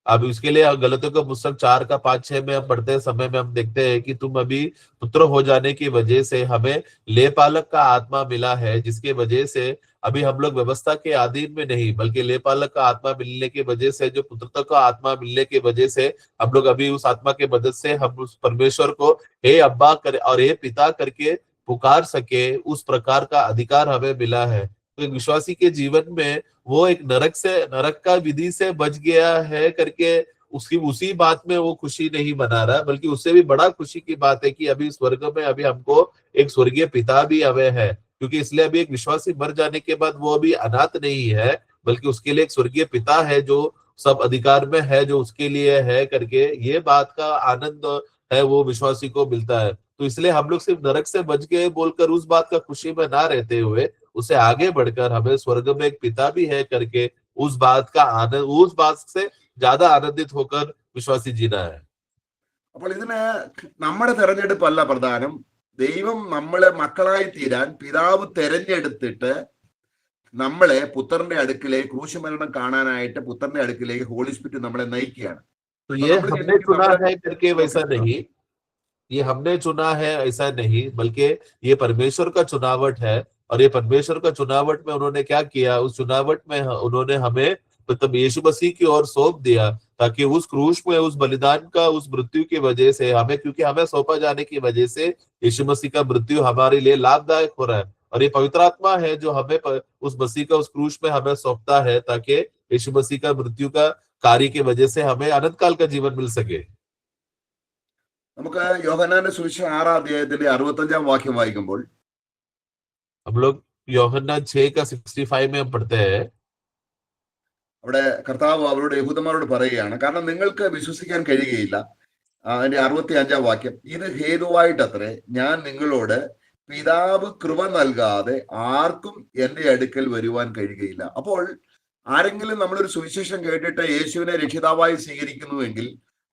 अब इसके लिए गलतियों का पुस्तक 4-5-6 में हम पढ़ते समय में हम देखते हैं कि तुम अभी पुत्र हो जाने की वजह से हमें लेपालक का आत्मा मिला है, जिसके वजह से अभी हम लोग व्यवस्था के अधीन में नहीं, बल्कि लेपालक का आत्मा मिलने की वजह से, जो पुत्रत्व का आत्मा मिलने की वजह से हम लोग अभी उस आत्मा के मदद से हम उस परमेश्वर को हे अब्बा कर और हे पिता करके पुकार सके, उस प्रकार का अधिकार हमें मिला है। तो एक विश्वासी के जीवन में वो एक नरक का विधि से बच गया है करके उसी बात में वो खुशी नहीं मना रहा, बल्कि उससे भी बड़ा खुशी की बात है कि अभी स्वर्ग में अभी हमको एक स्वर्गीय पिता भी हमें है, क्योंकि इसलिए अभी एक विश्वासी मर जाने के बाद वो अभी अनाथ नहीं है, बल्कि उसके लिए एक स्वर्गीय पिता है जो सब अधिकार में है, जो उसके लिए है करके ये बात का आनंद है वो विश्वासी को मिलता है। तो इसलिए हम लोग सिर्फ नरक से बच गए बोलकर उस बात का खुशी में ना रहते हुए उसे आगे बढ़कर हमें स्वर्ग में एक पिता भी है करके उस बात से ज्यादा आनंदित होकर विश्वासी जीना है। അപ്പോൾ ഇതിന് നമ്മുടെ തെരഞ്ഞെടുപ്പല്ല പ്രധാനം, ദൈവം നമ്മളെ മക്കളായി തീരാൻ പിതാവ് തെരഞ്ഞെടുത്തിട്ട് നമ്മളെ പുത്രന്റെ അടുക്കിലേക്ക് ക്രൂശമരണം കാണാനായിട്ട് പുത്രന്റെ അടുക്കിലേക്ക് ഹോളി സ്പിരിറ്റ് നമ്മളെ നയിക്കുകയാണ്. तो ये हमने चुना है करके वैसा नहीं, ये हमने चुना है ऐसा नहीं, बल्कि ये परमेश्वर का चुनावट है, और ये परमेश्वर का चुनावट में उन्होंने क्या किया, उस चुनावट में उन्होंने हमें मतलब यीशु मसीह की ओर सौंप दिया, ताकि उस क्रूस में उस बलिदान का उस मृत्यु की वजह से हमें, क्योंकि हमें सौंपा जाने की वजह से यीशु मसीह का मृत्यु हमारे लिए लाभदायक हो रहा है, और ये पवित्र आत्मा है जो हमें उस मसीह का उस क्रूस में हमें सौंपता है, ताकि यीशु मसीह का मृत्यु का कार्य की वजह से हमें अनंत काल का जीवन मिल सके। നമുക്ക് യോഹന്നാന്റെ സുവിശേഷം 6-ാം അധ്യായത്തിന്റെ 65-ാം വാക്യം വായിക്കുമ്പോൾ हम लोग യോഹന്നാൻ 6:65 में हम पढ़ते हैं, അവിടെ കർത്താവ് അവരോട് യഹൂദന്മാരോട് പറയുകയാണ്, കാരണം നിങ്ങൾക്ക് വിശ്വസിക്കാൻ കഴിയുകയില്ല. അതിന്റെ 65-ാം വാക്യം, ഇത് ഹേതുവായിട്ടത്രേ ഞാൻ നിങ്ങളോട് പിതാവ് കൃപ നൽകാതെ ആർക്കും എന്റെ അടുക്കൽ വരുവാൻ കഴിയുകയില്ല. അപ്പോൾ ആരെങ്കിലും നമ്മളൊരു സുവിശേഷം കേട്ടിട്ട് യേശുവിനെ രക്ഷിതാവായി സ്വീകരിക്കുന്നുവെങ്കിൽ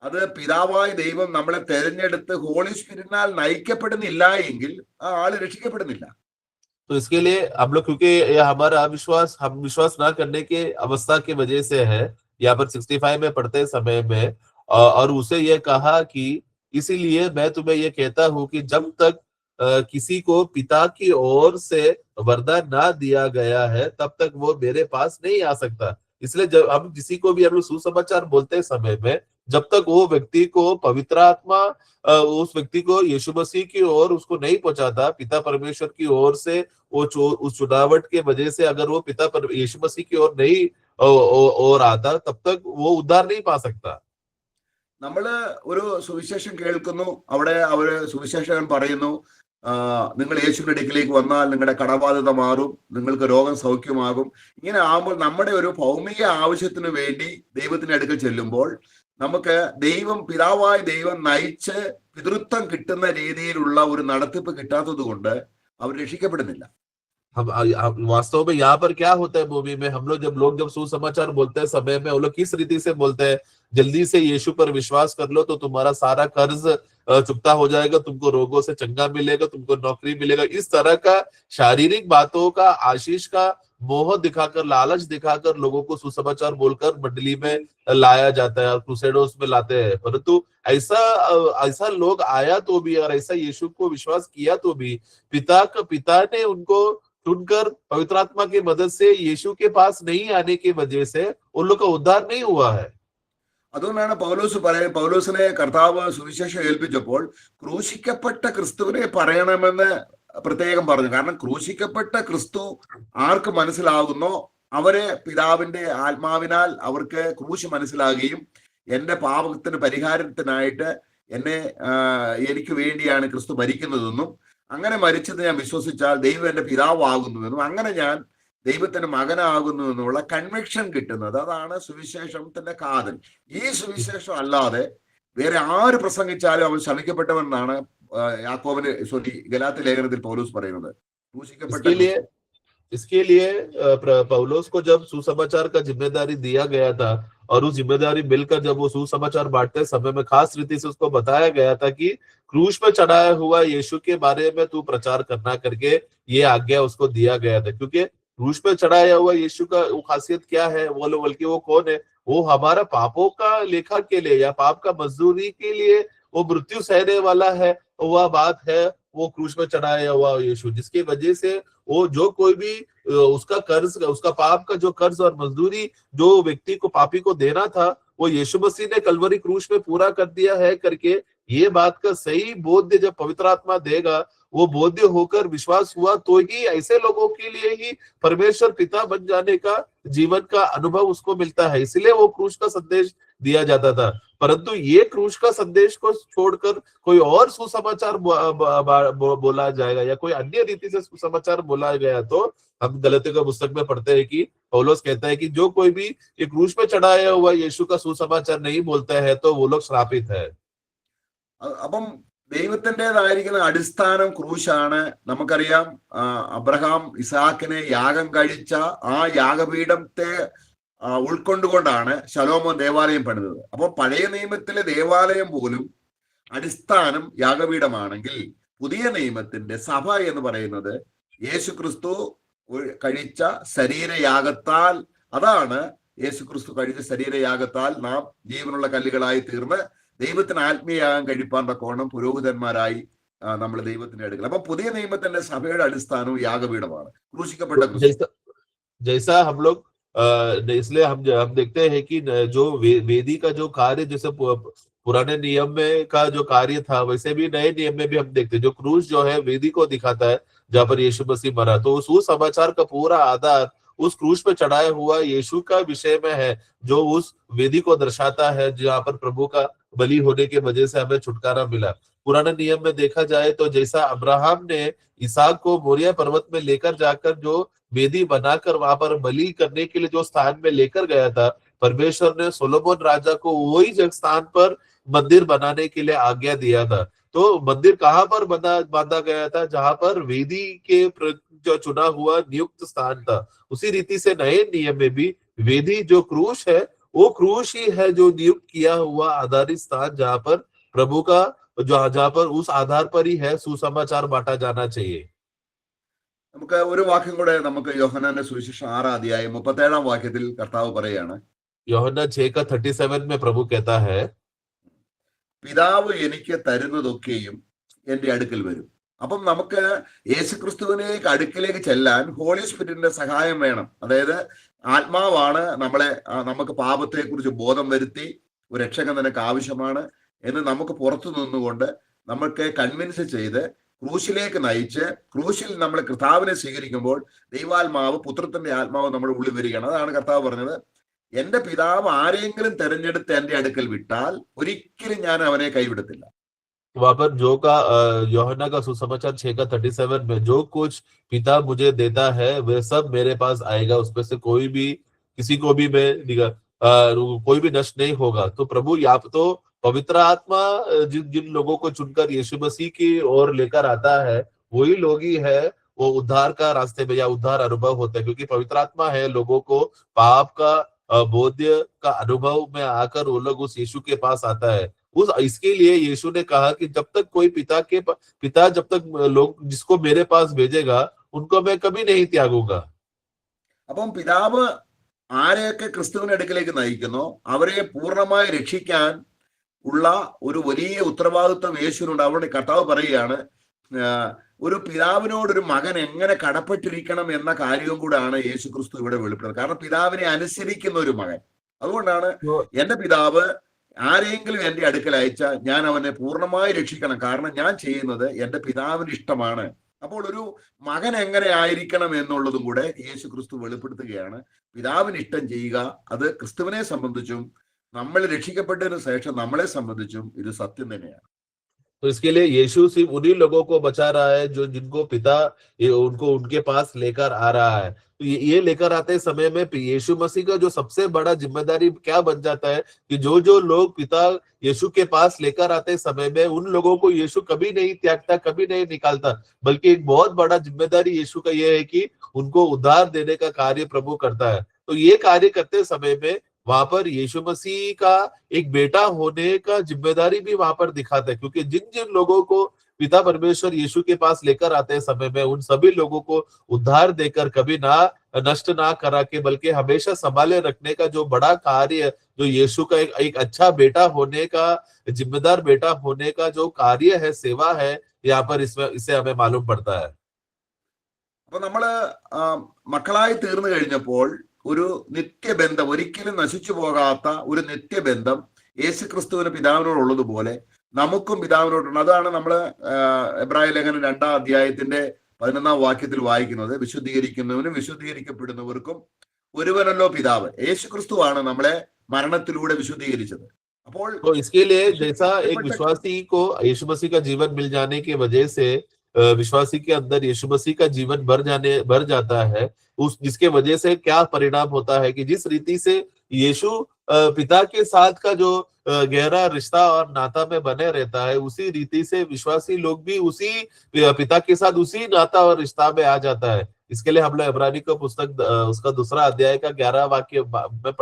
അത് പിതാവായ ദൈവം നമ്മളെ തെരഞ്ഞെടുത്ത് ഹോളി സ്പിരിറ്റിനാൽ നയിക്കപ്പെടുന്നില്ല എങ്കിൽ ആ ആള് രക്ഷിക്കപ്പെടുന്നില്ല. तो इसके लिए हम लोग, क्योंकि ये हमारा अविश्वास, हम विश्वास ना करने के अवस्था की वजह से है, यहाँ पर 65 में पढ़ते समय में, और उसे ये कहा कि इसीलिए मैं तुम्हें ये कहता हूं कि जब तक किसी को पिता की ओर से वरदान ना दिया गया है तब तक वो मेरे पास नहीं आ सकता। इसलिए जब हम किसी को भी हम लोग सुसमाचार बोलते समय में, जब तक वो व्यक्ति को पवित्र आत्मा उस व्यक्ति को यीशु मसीह की ओर उसको नहीं पहुंचाता, पिता परमेश्वर की ओर से वो उस चुनावट के वजह से अगर वो पिता पर यीशु मसीह की ओर नहीं और आता, तब तक वो उद्धार नहीं पा सकता। നമ്മള് ഒരു സുവിശേഷം കേൾക്കുന്നു, അവിടെ അവര് സുവിശേഷകൻ പറയുന്നു, നിങ്ങൾ യേശുവിന്റെ അടുക്കിലേക്ക് വന്നാൽ നിങ്ങളുടെ കടബാധ്യത മാറും, നിങ്ങൾക്ക് രോഗം സൗഖ്യമാകും. ഇങ്ങനെ ആകുമ്പോൾ നമ്മുടെ ഒരു ഭൗമിക ആവശ്യത്തിന് വേണ്ടി ദൈവത്തിന്റെ അടുക്കൽ ചെല്ലുമ്പോൾ നമുക്ക് പിതാവായ ദൈവം നയിച്ച് പിതൃത്വം കിട്ടുന്ന രീതിയിലുള്ള ഒരു നടത്തിപ്പ് കിട്ടാത്തത് കൊണ്ട് അവർ രക്ഷിക്കപ്പെടുന്നില്ല. हम वास्तव में यहाँ पर क्या होता है मूवी में, हम लोग जब सुसमाचार बोलते हैं समय में, वो लोग किस रीति से बोलते हैं, जल्दी से यीशु पर विश्वास कर लो तो तुम्हारा सारा कर्ज चुकता हो जाएगा, तुमको रोगों से चंगा मिलेगा, तुमको नौकरी मिलेगा। इस तरह का शारीरिक बातों का, आशीष का मोह दिखाकर, लालच दिखाकर लोगों को सुसमाचार बोलकर मंडली में लाया जाता है और क्रूसेडर्स में लाते हैं। परंतु ऐसा लोग आया तो भी, और ऐसा यीशु को विश्वास किया तो भी, पिता ने उनको चुनकर पवित्र आत्मा की मदद से यीशु के पास नहीं आने की वजह से उन लोग का उद्धार नहीं हुआ है। അതുകൊണ്ടാണ് പൗലോസിനെ കർത്താവ് സുവിശേഷം ഏൽപ്പിച്ചപ്പോൾ ക്രൂശിക്കപ്പെട്ട ക്രിസ്തുവിനെ പറയണമെന്ന് പ്രത്യേകം പറഞ്ഞു. കാരണം ക്രൂശിക്കപ്പെട്ട ക്രിസ്തു ആർക്ക് മനസ്സിലാകുന്നോ അവരെ പിതാവിന്റെ ആത്മാവിനാൽ അവർക്ക് ക്രൂശ് മനസ്സിലാകുകയും എന്റെ പാപത്തിന് പരിഹാരത്തിനായിട്ട് എനിക്ക് വേണ്ടിയാണ് ക്രിസ്തു മരിക്കുന്നതെന്നും, അങ്ങനെ മരിച്ചത് ഞാൻ വിശ്വസിച്ചാൽ ദൈവം എന്റെ പിതാവാകുന്നുവെന്നും, അങ്ങനെ ഞാൻ ദൈവത്തിന്റെ മകനാകുന്നു എന്നുള്ള കൺവിക്ഷൻ കിട്ടുന്നത്, അതാണ് സുവിശേഷത്തിന്റെ കാതൽ. ഈ സുവിശേഷം അല്ലാതെ വേറെ ആര് പ്രസംഗിച്ചാലും അവൻ ശമിക്കപ്പെട്ടവനാണ് ഗലാത്യ ലേഖനത്തിൽ പൗലോസ് പറയുന്നത്. इसके लिए पौलुस को जब सुसमाचार का जिम्मेदारी दिया गया था और उस जिम्मेदारी मिलकर जब वो सुसमाचार बांटते समय में खास रीति से उसको बताया गया था कि क्रूस पे चढ़ाया हुआ यीशु के बारे में तू प्रचार करना करके ये आज्ञा उसको दिया गया था। क्योंकि क्रूस पे चढ़ाया हुआ यीशु का वो खासियत क्या है, वो बल्कि वो कौन है, वो हमारा पापों का लेखा के लिए या पाप का मजदूरी के लिए वो मृत्यु सहने वाला है। वह बात है वो क्रूस पे चढ़ाया हुआ यीशु, जिसकी वजह से वो जो कोई भी उसका कर्ज, उसका पाप का जो कर्ज और मजदूरी जो व्यक्ति को, पापी को देना था, वो यीशु मसीह ने कलवरी क्रूस में पूरा कर दिया है करके ये बात का सही बोध्य जब पवित्र आत्मा देगा, वो बोध्य होकर विश्वास हुआ तो ही ऐसे लोगों के लिए ही परमेश्वर पिता बन जाने का जीवन का अनुभव उसको मिलता है। इसलिए वो क्रूस का संदेश दिया जाता था। परंतु ये क्रूस का संदेश को छोड़कर कोई और सुसमाचार बोला जाएगा या कोई अन्य रीति से सुसमाचार बोला गया तो हम गलतियों का पुस्तक में पढ़ते हैं कि पौलुस कहता है कि जो कोई भी ये क्रूस पे चढ़ाया हुआ यीशु का सुसमाचार नहीं बोलता है तो वो लोग श्रापित है। അപ്പം ദൈവത്തിൻ്റെതായിരിക്കുന്ന അടിസ്ഥാനം ക്രൂശാണ്. നമുക്കറിയാം, അബ്രഹാം ഇസാക്കിനെ യാഗം കഴിച്ച ആ യാഗപീഠത്തെ ഉൾക്കൊണ്ടുകൊണ്ടാണ് ശലോമോൻ ദേവാലയം പണിതത്. അപ്പൊ പഴയ നിയമത്തിലെ ദേവാലയം പോലും അടിസ്ഥാനം യാഗപീഠമാണെങ്കിൽ, പുതിയ നിയമത്തിന്റെ സഭ എന്ന് പറയുന്നത് യേശു ക്രിസ്തു കഴിച്ച ശരീരയാഗത്താൽ, അതാണ് യേശു ക്രിസ്തു കഴിച്ച ശരീരയാഗത്താൽ നാം ജീവനുള്ള കല്ലുകളായി തീർന്ന് ദൈവത്തിന് ആത്മീയയാഗം കഴിപ്പാൻ തക്കോണം പുരോഹിതന്മാരായി നമ്മൾ ദൈവത്തിന്റെ അടുക്കൽ. അപ്പൊ പുതിയ നിയമത്തിന്റെ സഭയുടെ അടിസ്ഥാനവും യാഗപീഠമാണ്, ക്രൂശിക്കപ്പെട്ട जैसा हम लोग इसलिए हम देखते हैं कि जो वेदी का जो कार्य जैसे पुराने नियम में का जो कार्य था, वैसे भी नए नियम में भी हम देखते हैं जो क्रूस जो है वेदी को दिखाता है जहाँ पर यीशु मसीह मरा। तो उस समाचार का पूरा आधार उस क्रूस पे चढ़ाया हुआ यीशु का विषय में है, जो उस वेदी को दर्शाता है जहाँ पर प्रभु का बलि होने की वजह से हमें छुटकारा मिला। पुराने नियम में देखा जाए तो जैसा अब्राहम ने इसहाक को मोरिया पर्वत में लेकर जाकर जो वेदी बनाकर वहां पर बलि करने के लिए जो स्थान में लेकर गया था, परमेश्वर ने सोलोमन राजा को वही स्थान पर मंदिर बनाने के लिए आज्ञा दिया था। तो मंदिर कहाँ पर बांधा गया था? जहां पर वेदी के जो चुना हुआ नियुक्त स्थान था। उसी रीति से नए नियम में भी वेदी जो क्रूस है वो क्रूश ही है जो नियुक्त किया हुआ आधारित स्थान, जहां पर प्रभु का जहां पर उस आधार पर ही है सुसमाचार बांटा जाना चाहिए। നമുക്ക് ഒരു വാക്യം കൂടെ നമുക്ക് യോഹന്നാന്റെ സുവിശേഷം 6 അധ്യായം 37 വാക്യത്തിൽ കർത്താവ് പറയാണ്, യോഹന്നാൻ 6:37 में प्रभु कहता है, പിതാവ് എനിക്ക് തരുന്നതൊക്കെയും എന്റെ അടുക്കൽ വരും. അപ്പം നമുക്ക് യേശുക്രിസ്തുവിനേക്ക് അടുക്കിലേക്ക് ചെല്ലാൻ ഹോളി സ്പിരിറ്റിന്റെ സഹായം വേണം. അതായത് ആത്മാവാണ് നമ്മളെ നമുക്ക് പാപത്തെക്കുറിച്ച് ബോധം വരുത്തി ഒരു രക്ഷകൻ നിനക്ക് ആവശ്യമാണ് എന്ന് നമുക്ക് പുറത്തു നിന്നുകൊണ്ട് നമുക്ക് കൺവിൻസ് ചെയ്ത് ക്രൂശിലേക്ക് നയിച്ച് ക്രൂശിൽ നമ്മൾ കർത്താവിനെ സ്വീകരിക്കുമ്പോൾ ദൈവാത്മാവ് പുത്രത്തിന്റെ ആത്മാവ് നമ്മുടെ ഉള്ളിൽ വരികയാണ്. അതാണ് കർത്താവ് പറഞ്ഞത്, എന്റെ പിതാവ് ആരെങ്കിലും തെരഞ്ഞെടുത്ത് എന്റെ അടുക്കൽ വിട്ടാൽ ഒരിക്കലും ഞാൻ അവനെ കൈവിടത്തില്ല. वहां पर जो का यूहन्ना का सुसमाचार 6:37 में, जो कुछ पिता मुझे देता है वह सब मेरे पास आएगा, उसमें से कोई भी किसी को भी मैं कोई भी नष्ट नहीं होगा। तो प्रभु यहाँ तो पवित्र आत्मा जिन जिन लोगों को चुनकर यीशु मसीह की ओर लेकर आता है, वही लोग ही है वो उद्धार का रास्ते में या उद्धार अनुभव होता है, क्योंकि पवित्र आत्मा है लोगों को पाप का बोध्य का अनुभव में आकर वो लोग उस यीशु के पास आता है। इसके लिए यीशु ने कहा कि जब तक कोई पिता जब तक लोग जिसको मेरे पास भेजेगा उनको मैं कभी नहीं त्यागूंगा। അപ്പം പിതാവ് ആരെയൊക്കെ ക്രിസ്തുവിന്റെ അടുക്കലേക്ക് നയിക്കുന്നോ അവരെ പൂർണ്ണമായി രക്ഷിക്കാൻ ഉള്ള ഒരു വലിയ ഉത്തരവാദിത്വം യേശുവിനുണ്ട്. അവിടെ കർത്താവ് പറയുകയാണ്, ഒരു പിതാവിനോട് ഒരു മകൻ എങ്ങനെ കടപ്പെട്ടിരിക്കണം എന്ന കാര്യവും കൂടാണ് യേശു ക്രിസ്തു ഇവിടെ വെളിപ്പെടുന്നത്. കാരണം പിതാവിനെ അനുസരിക്കുന്ന ഒരു മകൻ. അതുകൊണ്ടാണ് എന്റെ പിതാവ് ആരെങ്കിലും എന്റെ അടുക്കൽ അയച്ചാൽ ഞാൻ അവനെ പൂർണ്ണമായി രക്ഷിക്കണം, കാരണം ഞാൻ ചെയ്യുന്നത് എന്റെ പിതാവിന് ഇഷ്ടമാണ്. അപ്പോൾ ഒരു മകൻ എങ്ങനെ ആയിരിക്കണം എന്നുള്ളതും കൂടെ യേശു ക്രിസ്തു വെളിപ്പെടുത്തുകയാണ്. പിതാവിന് ഇഷ്ടം ചെയ്യുക, അത് ക്രിസ്തുവിനെ സംബന്ധിച്ചും നമ്മൾ രക്ഷിക്കപ്പെട്ടതിന് ശേഷം നമ്മളെ സംബന്ധിച്ചും ഇത് സത്യം തന്നെയാണ്. तो इसके लिए यीशु सिर्फ उन्हीं लोगों को बचा रहा है जो जिनको पिता उनको उनके पास लेकर आ रहा है। तो ये लेकर आते समय में यीशु मसीह का जो सबसे बड़ा जिम्मेदारी क्या बन जाता है कि जो जो लोग पिता यीशु के पास लेकर आते समय में उन लोगों को यीशु कभी नहीं त्यागता, कभी नहीं निकालता, बल्कि एक बहुत बड़ा जिम्मेदारी यीशु का ये है कि उनको उद्धार देने का कार्य प्रभु करता है। तो ये कार्य करते समय में वहां पर यीशु मसीह का एक बेटा होने का जिम्मेदारी भी वहां पर दिखाता है, क्योंकि जिन जिन लोगों को पिता परमेश्वर यीशु के पास लेकर आते हैं समय में उन सभी लोगों को उद्धार देकर कभी ना नष्ट ना करा के बल्कि हमेशा संभाले रखने का जो बड़ा कार्य, जो यीशु का एक अच्छा बेटा होने का, जिम्मेदार बेटा होने का जो कार्य है, सेवा है, यहाँ पर इससे हमें मालूम पड़ता है। അപ്പൊ നമ്മള് മക്കളായി തീർന്നു കഴിഞ്ഞപ്പോൾ ഒരു നിത്യബന്ധം, ഒരിക്കലും നശിച്ചു പോകാത്ത ഒരു നിത്യബന്ധം യേശു ക്രിസ്തുവിന് പിതാവിനോടുള്ളതുപോലെ നമുക്കും പിതാവിനോടുണ്ട്. അതാണ് നമ്മള് എബ്രായ ലേഖനം 2-ാം അധ്യായത്തിന്റെ 11-ാം വാക്യത്തിൽ വായിക്കുന്നത്, വിശുദ്ധീകരിക്കുന്നവനും വിശുദ്ധീകരിക്കപ്പെടുന്നവർക്കും ഒരുവനല്ലോ പിതാവ്. യേശു ക്രിസ്തുവാണ് നമ്മളെ മരണത്തിലൂടെ വിശുദ്ധീകരിച്ചത്. അപ്പോൾ तो इसके लिए जैसा एक विश्वासी को यीशु मसीह का जीवन मिल जाने की वजह से विश्वासी के अंदर यीशु मसीह का जीवन भर जाता है, उस जिसके वजह से क्या परिणाम होता है कि जिस रीति से यीशु पिता के साथ का जो गहरा रिश्ता और नाता में बने रहता है, उसी रीति से विश्वासी लोग भी उसी पिता के साथ उसी नाता और रिश्ता में आ जाता है। इसके लिए हम लोग इब्रानी का पुस्तक उसका 2 अध्याय का 11 वाक्य में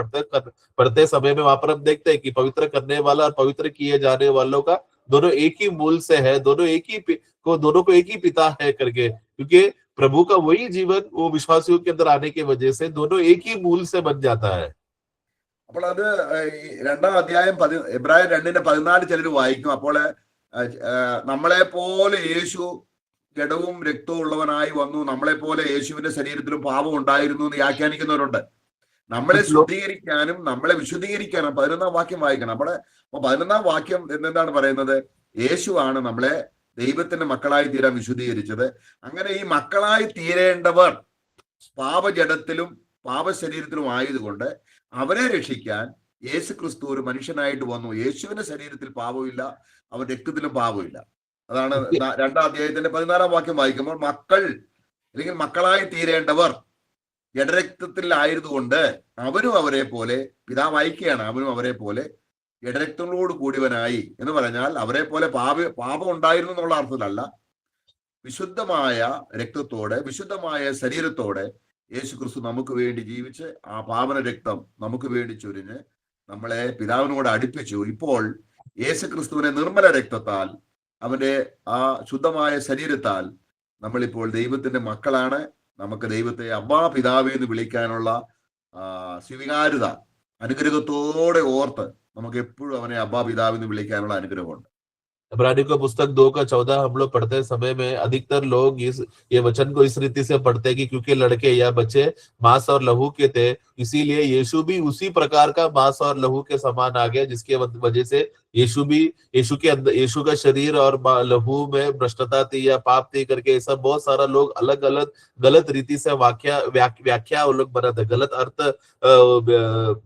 पढ़ते समय में वहां पर हम देखते हैं कि पवित्र करने वाला और पवित्र किए जाने वालों का दोनों एक ही मूल से है, दोनों को एक ही पिता है करके, क्योंकि प्रभु का वही जीवन वो विश्वासियों के अंदर आने की वजह से दोनों एक ही मूल से बन जाता है। അപ്പോൾ അത് 2-ാം അധ്യായം എബ്രായ 2:14 ചിലർ വായിക്കും. അപ്പോൾ നമ്മളെ പോലെ യേശു ജഡവും രക്തവും ഉള്ളവനായി വന്നു, നമ്മളെ പോലെ യേശുവിന്റെ ശരീരത്തിലും പാപം ഉണ്ടായിരുന്നു എന്ന് വ്യാഖ്യാനിക്കുന്നവരുണ്ട്. നമ്മളെ ശുദ്ധീകരിക്കാനും നമ്മളെ വിശുദ്ധീകരിക്കാനും 11-ാം വാക്യം വായിക്കണം. അപ്പൊ 11-ാം വാക്യം എന്താണ് പറയുന്നത്? യേശുവാണ് നമ്മളെ ദൈവത്തിന്റെ മക്കളായി തീരാൻ വിശുദ്ധീകരിച്ചത്. അങ്ങനെ ഈ മക്കളായി തീരേണ്ടവർ പാപജഡത്തിലും പാപശരീരത്തിലും ആയതുകൊണ്ട് അവരെ രക്ഷിക്കാൻ യേശു ക്രിസ്തു ഒരു മനുഷ്യനായിട്ട് വന്നു. യേശുവിന്റെ ശരീരത്തിൽ പാപമില്ല, അവൻ രക്തത്തിലും പാപമില്ല. അതാണ് 2-ാം അധ്യായത്തിന്റെ 14-ാം വാക്യം വായിക്കുമ്പോൾ മക്കൾ അല്ലെങ്കിൽ മക്കളായി തീരേണ്ടവർ ജഡരക്തത്തിൽ ആയതുകൊണ്ട് അവനും അവരെ പോലെ, പിതാവ് അയക്കുകയാണ്, അവനും അവരെ പോലെ ജഡരക്തങ്ങളോട് കൂടിയവനായി എന്ന് പറഞ്ഞാൽ അവരെ പോലെ പാപം ഉണ്ടായിരുന്നു എന്നുള്ള അർത്ഥത്തിലല്ല, വിശുദ്ധമായ രക്തത്തോടെ വിശുദ്ധമായ ശരീരത്തോടെ യേശു ക്രിസ്തു നമുക്ക് വേണ്ടി ജീവിച്ച് ആ പാവന രക്തം നമുക്ക് വേണ്ടി ചൊരിഞ്ഞ് നമ്മളെ പിതാവിനോട് അടുപ്പിച്ചു. ഇപ്പോൾ യേശു ക്രിസ്തുവിനെ നിർമ്മല രക്തത്താൽ, അവന്റെ ആ ശുദ്ധമായ ശരീരത്താൽ നമ്മളിപ്പോൾ ദൈവത്തിന്റെ മക്കളാണ്. നമുക്ക് ദൈവത്തെ അബ്ബാ പിതാവേ എന്ന് വിളിക്കാനുള്ള സ്വീകാര്യത അനുഗ്രഹത്തോടെ ഓർത്ത് നമുക്ക് എപ്പോഴും അവനെ അബ്ബാ പിതാവ് എന്ന് വിളിക്കാനുള്ള അനുഗ്രഹമുണ്ട്. इब्रानी को पुस्तक 2:14 हम लोग पढ़ते समय में अधिकतर लोग ये वचन को इस रीति से पढ़ते हैं कि क्योंकि लड़के या बच्चे मांस और लहू के थे, इसीलिए यीशु भी उसी प्रकार का मांस और लहू के समान आ गया, जिसके वजह से यीशु का शरीर और लहू में भ्रष्टता थी या पाप थी करके ऐसा बहुत सारा लोग अलग अलग गलत रीति से व्याख्या वो लोग बनाते, गलत अर्थ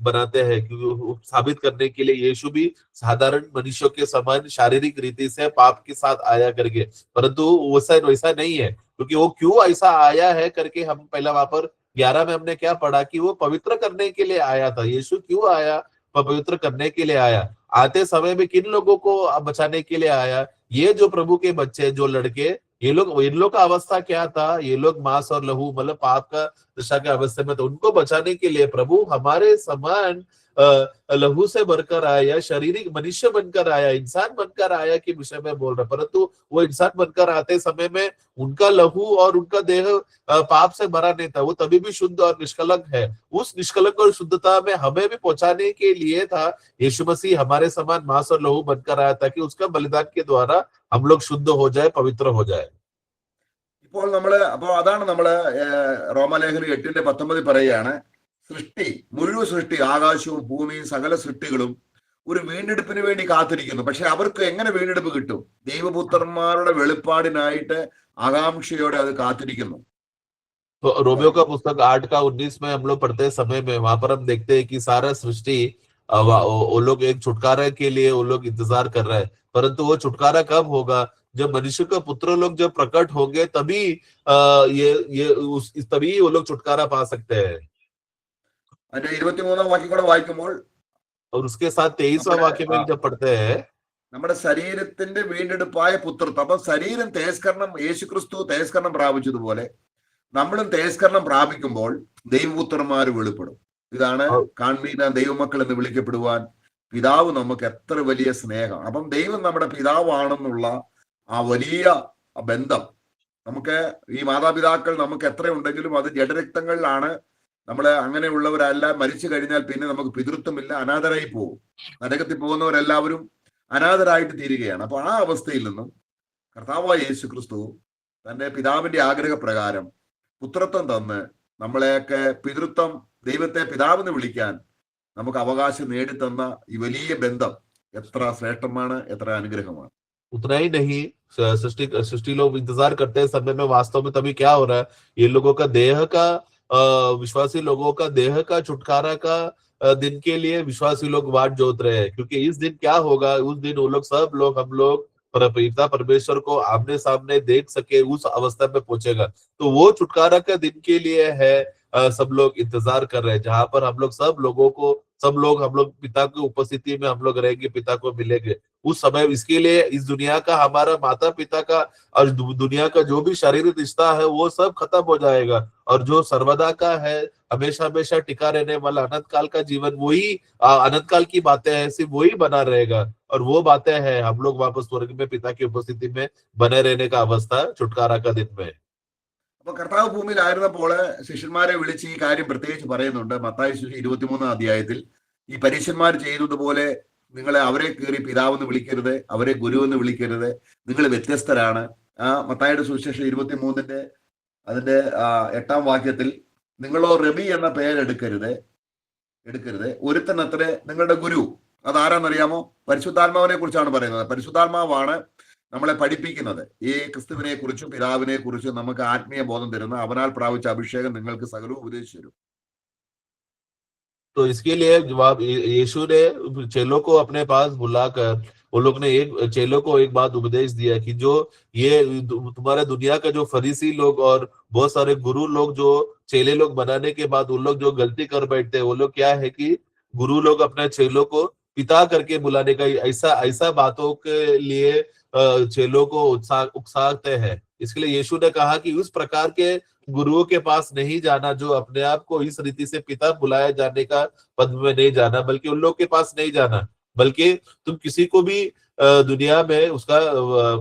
बनाते हैं, क्योंकि साबित करने के लिए यीशु भी साधारण मनुष्यों के समान शारीरिक रीति से पाप के साथ आया करके, परंतु वैसा नहीं है। क्योंकि वो क्यों ऐसा आया है करके हम पहला वहां पर 11 में हमने क्या पढ़ा कि वो पवित्र करने के लिए आया था। यीशु क्यों आया? पवित्र करने के लिए आया। आते समय में किन लोगों को बचाने के लिए आया? ये जो प्रभु के बच्चे, जो लड़के, इन लोग का अवस्था क्या था? ये लोग मांस और लहू मतलब पाप का दशा के अवस्था में, तो उनको बचाने के लिए प्रभु हमारे समान लहू से बनकर आया, शारीरिक मनुष्य बनकर आया, इंसान बनकर आया के विषय में बोल रहे, परंतु वो इंसान बनकर आते समय में उनका लहू और उनका देह पाप से भरा नहीं था, वो तभी भी शुद्ध और निष्कलंक है। उस निष्कलंक और शुद्धता में हमें भी पहुंचाने के लिए था यीशु मसीह हमारे समान मांस और लहू बनकर आया, ताकि उसका बलिदान के द्वारा हम लोग शुद्ध हो जाए, पवित्र हो जाए। ഇപ്പോൾ അതാണ് നമ്മള് റോമാലേഖനം 8:19 പറയുകയാണ്, സൃഷ്ടി, മുഴുവൻ സൃഷ്ടി, ആകാശവും ഭൂമിയും സകല സൃഷ്ടികളും ഒരു വീണ്ടെടുപ്പിന് വേണ്ടി കാത്തിരിക്കുന്നു. പക്ഷെ അവർക്ക് എങ്ങനെ വീണ്ടെടുപ്പ് കിട്ടും? ദൈവപുത്രന്മാരുടെ വെളിപ്പാടിനായിട്ട് ആകാംക്ഷയോടെ അത് കാത്തിരിക്കുന്നു. रोमियो का पुस्तक 8:19 में हम लोग पढ़ते समय में वहां पर हम देखते हैं कि सारा सृष्टि वो लोग एक छुटकारा के लिए वो लोग इंतजार कर रहे हैं, परंतु वो छुटकारा कब होगा? जब मनुष्य का पुत्र लोग जब प्रकट होंगे तभी तभी वो लोग छुटकारा पा सकते हैं। അതിന്റെ 23-ാം വാക്യം കൂടെ വായിക്കുമ്പോൾ, और उसके साथ 23वां वाक्य में जब पढ़ते हैं, നമ്മുടെ ശരീരത്തിന്റെ വീണ്ടെടുപ്പായ പുത്രത്വം. അപ്പൊ ശരീരം തേജസ്കരണം, യേശുക്രിസ്തു തേജസ്കരണം പ്രാപിച്ചതുപോലെ നമ്മളും തേജസ്കരണം പ്രാപിക്കുമ്പോൾ ദൈവപുത്രന്മാർ വെളിപ്പെടും. ഇതാണ് കാൺമീന ദൈവമക്കൾ എന്ന് വിളിക്കപ്പെടുവാൻ പിതാവ് നമുക്ക് എത്ര വലിയ സ്നേഹം. അപ്പം ദൈവം നമ്മുടെ പിതാവാണെന്നുള്ള ആ വലിയ ബന്ധം നമുക്ക്, ഈ മാതാപിതാക്കൾ നമുക്ക് എത്ര ഉണ്ടെങ്കിലും അത് ജഡരക്തങ്ങളിലാണ്. നമ്മള് അങ്ങനെയുള്ളവരല്ല, മരിച്ചു കഴിഞ്ഞാൽ പിന്നെ നമുക്ക് പിതൃത്വമില്ല, അനാഥരായി പോകും. നരകത്തിൽ പോകുന്നവരെല്ലാവരും അനാഥരായിട്ട് തീരുകയാണ്. അപ്പൊ ആ അവസ്ഥയിൽ നിന്നും കർത്താവായ യേശു ക്രിസ്തു തന്റെ പിതാവിന്റെ ആഗ്രഹപ്രകാരം പുത്രത്വം തന്ന് നമ്മളെയൊക്കെ പിതൃത്വം, ദൈവത്തെ പിതാവെന്ന് വിളിക്കാൻ നമുക്ക് അവകാശം നേടിത്തന്ന ഈ വലിയ ബന്ധം എത്ര ശ്രേഷ്ഠമാണ്, എത്ര അനുഗ്രഹമാണ്. उतना ही नहीं, सृष्टि लोग इंतजार करते हैं समय में वास्तव में तभी क्या हो रहा है? ये लोगों का देह का, विश्वासी लोगों का देह का छुटकारा का दिन के लिए विश्वासी लोग वाट जोत रहे हैं, क्योंकि इस दिन क्या होगा? उस दिन वो लोग सब लोग, हम लोग पिता परमेश्वर को आमने सामने देख सके, उस अवस्था में पहुंचेगा। तो वो छुटकारा का दिन के लिए है सब लोग इंतजार कर रहे हैं, जहां पर हम लोग हम लोग पिता की उपस्थिति में हम लोग रहेंगे, पिता को मिलेंगे उस समय। इसके लिए इस दुनिया का, हमारा माता पिता का और दुनिया का जो भी शारीरिक रिश्ता है वो सब खत्म हो जाएगा, और जो सर्वदा का है, हमेशा हमेशा टिका रहने वाला अनंत काल का जीवन, वही अनंत काल की बातें हैं, सिर्फ वही बना रहेगा। और वो बातें हैं हम लोग वापस स्वर्ग में पिता की उपस्थिति में बने रहने का अवस्था छुटकारा का दिन में। അപ്പൊ കർത്താവ് ഭൂമിയിലായിരുന്നപ്പോൾ ശിഷ്യന്മാരെ വിളിച്ച് ഈ കാര്യം പ്രത്യേകിച്ച് പറയുന്നുണ്ട്. മത്തായി സുവിശേഷം 23-ാം അധ്യായത്തിൽ, ഈ പരീശന്മാർ ചെയ്തതുപോലെ നിങ്ങളെ അവരെ കയറി പിതാവെന്ന് വിളിക്കരുത്, അവരെ ഗുരുവെന്ന് വിളിക്കരുത്, നിങ്ങൾ വ്യത്യസ്തരാണ്. മത്തായിയുടെ സുവിശേഷം 23-ന്റെ അതിന്റെ 8-ാം വാക്യത്തിൽ, നിങ്ങളോ റബി എന്ന പേരെടുക്കരുത്, ഒരുത്തനത്രേ നിങ്ങളുടെ ഗുരു. അതാരാന്നറിയാമോ? പരിശുദ്ധാത്മാവിനെ കുറിച്ചാണ് പറയുന്നത്. പരിശുദ്ധാത്മാവാണ് നമ്മളെ പഠിപ്പിക്കുന്നത്. ഈ ക്രിസ്തുവിനെ കുറിച്ചും പിതാവിനെ കുറിച്ചും നമുക്ക് ആത്മീയ ബോധം തരുന്ന അവനാൽ പ്രാപിച്ച അഭിഷേകം നിങ്ങൾക്ക് സകലവും ഉപദേശിച്ചു തരും. तो इसके लिए जवाब यीशु ने चेलों को अपने पास बुलाकर वो लोग ने चेलों को एक बात उपदेश दिया कि जो ये तुम्हारे दुनिया का जो फरीसी लोग और बहुत सारे गुरु लोग जो चेले लोग बनाने के बाद उन लोग जो गलती कर बैठते हैं, वो लोग क्या है कि गुरु लोग अपने चेलों को पिता करके बुलाने का ऐसा बातों के लिए चेलों को उकसाते हैं। इसके लिए यीशु ने कहा कि उस प्रकार के गुरुओं के पास नहीं जाना, जो अपने आप को इस रीति से पिता बुलाया जाने का पद में नहीं जाना, बल्कि उन लोग के पास नहीं जाना, बल्कि तुम किसी को भी दुनिया में उसका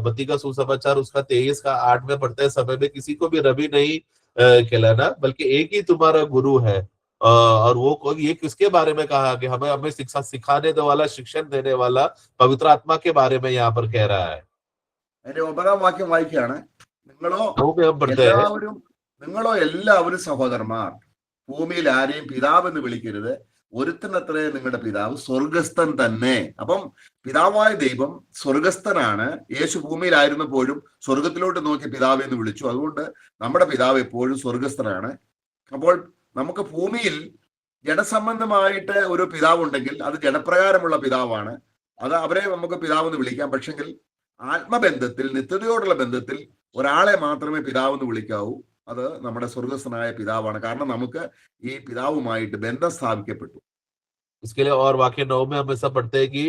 मत्ती का सुसमाचार उसका 23:8 में पढ़ते समय में किसी को भी रवि नहीं कहलाना, बल्कि एक ही तुम्हारा गुरु है। और वो ये किसके बारे में कहा कि हमें हमें शिक्षा सिखाने वाला, शिक्षण देने वाला पवित्र आत्मा के बारे में यहाँ पर कह रहा है। അതിന്റെ 9-ാം വാക്യം വായിക്കുകയാണ്. നിങ്ങളോ वो भी हम पढ़ते हैं। എല്ലാവരും സഹോദരന്മാർ, ഭൂമിയിൽ ആരെയും പിതാവ് എന്ന് വിളിക്കരുത്, ഒരുത്തനത്രേ നിങ്ങളുടെ പിതാവ്, സ്വർഗസ്ഥൻ തന്നെ. അപ്പം പിതാവായ ദൈവം സ്വർഗസ്ഥനാണ്. യേശു ഭൂമിയിലായിരുന്നപ്പോഴും സ്വർഗത്തിലോട്ട് നോക്കി പിതാവ് എന്ന് വിളിച്ചു. അതുകൊണ്ട് നമ്മുടെ പിതാവ് എപ്പോഴും സ്വർഗസ്ഥനാണ്. അപ്പോൾ നമുക്ക് ഭൂമിയിൽ ജഡസംബന്ധമായിട്ട് ഒരു പിതാവുണ്ടെങ്കിൽ അത് ജഡപ്രകാരമുള്ള പിതാവാണ്. അത് അവരെ നമുക്ക് പിതാവ് എന്ന് വിളിക്കാം. പക്ഷെങ്കിൽ ആത്മബന്ധത്തിൽ, നിത്യതയോടുള്ള ബന്ധത്തിൽ ഒരാളെ മാത്രമേ പിതാവ് എന്ന് വിളിക്കാവൂ. അത് നമ്മുടെ സ്വർഗസ്ഥനായ പിതാവാണ്. കാരണം നമുക്ക് ഈ പിതാവുമായിട്ട് ബന്ധം സ്ഥാപിക്കപ്പെട്ടു. इसके लिए और वाक्य 9 में हम ऐसा पढ़ते हैं कि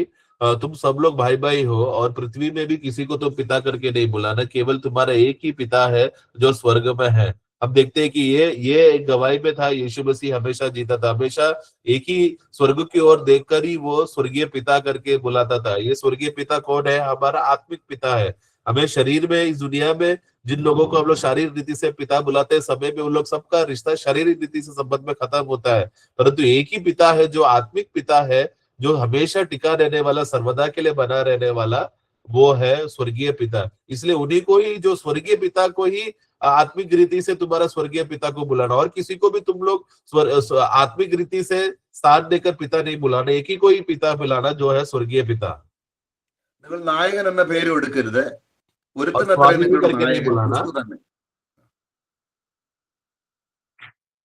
तुम सब लोग भाई भाई हो और पृथ्वी में भी किसी को तुम पिता करके नहीं बुलाना, केवल तुम्हारा एक ही पिता है जो स्वर्ग में है। हम देखते हैं कि ये एक गवाही में था। यीशु मसीह हमेशा जीता था, हमेशा एक ही स्वर्ग की ओर देखकर ही वो स्वर्गीय पिता करके बुलाता था। ये स्वर्गीय पिता कौन है? हमारा आत्मिक पिता है। हमें शरीर में, इस दुनिया में जिन लोगों को हम लोग शारीरिक रीति से पिता बुलाते हैं, समय में उन लोग सबका रिश्ता शारीरिक रीति से संबंध में खत्म होता है, परंतु एक ही पिता है जो आत्मिक पिता है, जो हमेशा टिका रहने वाला, सर्वदा के लिए बना रहने वाला, वो है स्वर्गीय पिता। इसलिए उन्हीं को ही, जो स्वर्गीय पिता को ही आत्मिक रीति से तुम्हारा स्वर्गीय पिता को बुलाना, और किसी को भी तुम लोग आत्मिक रीति से स्थान देकर पिता नहीं बुलाना, एक ही को ही पिता बुलाना, जो है स्वर्गीय पिता। നിങ്ങൾ നായകൻ എന്ന പേരും എടുക്കരുത്. और ഒരുത്തനത്രേ स्वामी भी നിങ്ങളുടെ करके नहीं നായകൻ, बुलाना। ക്രിസ്തു തന്നെ.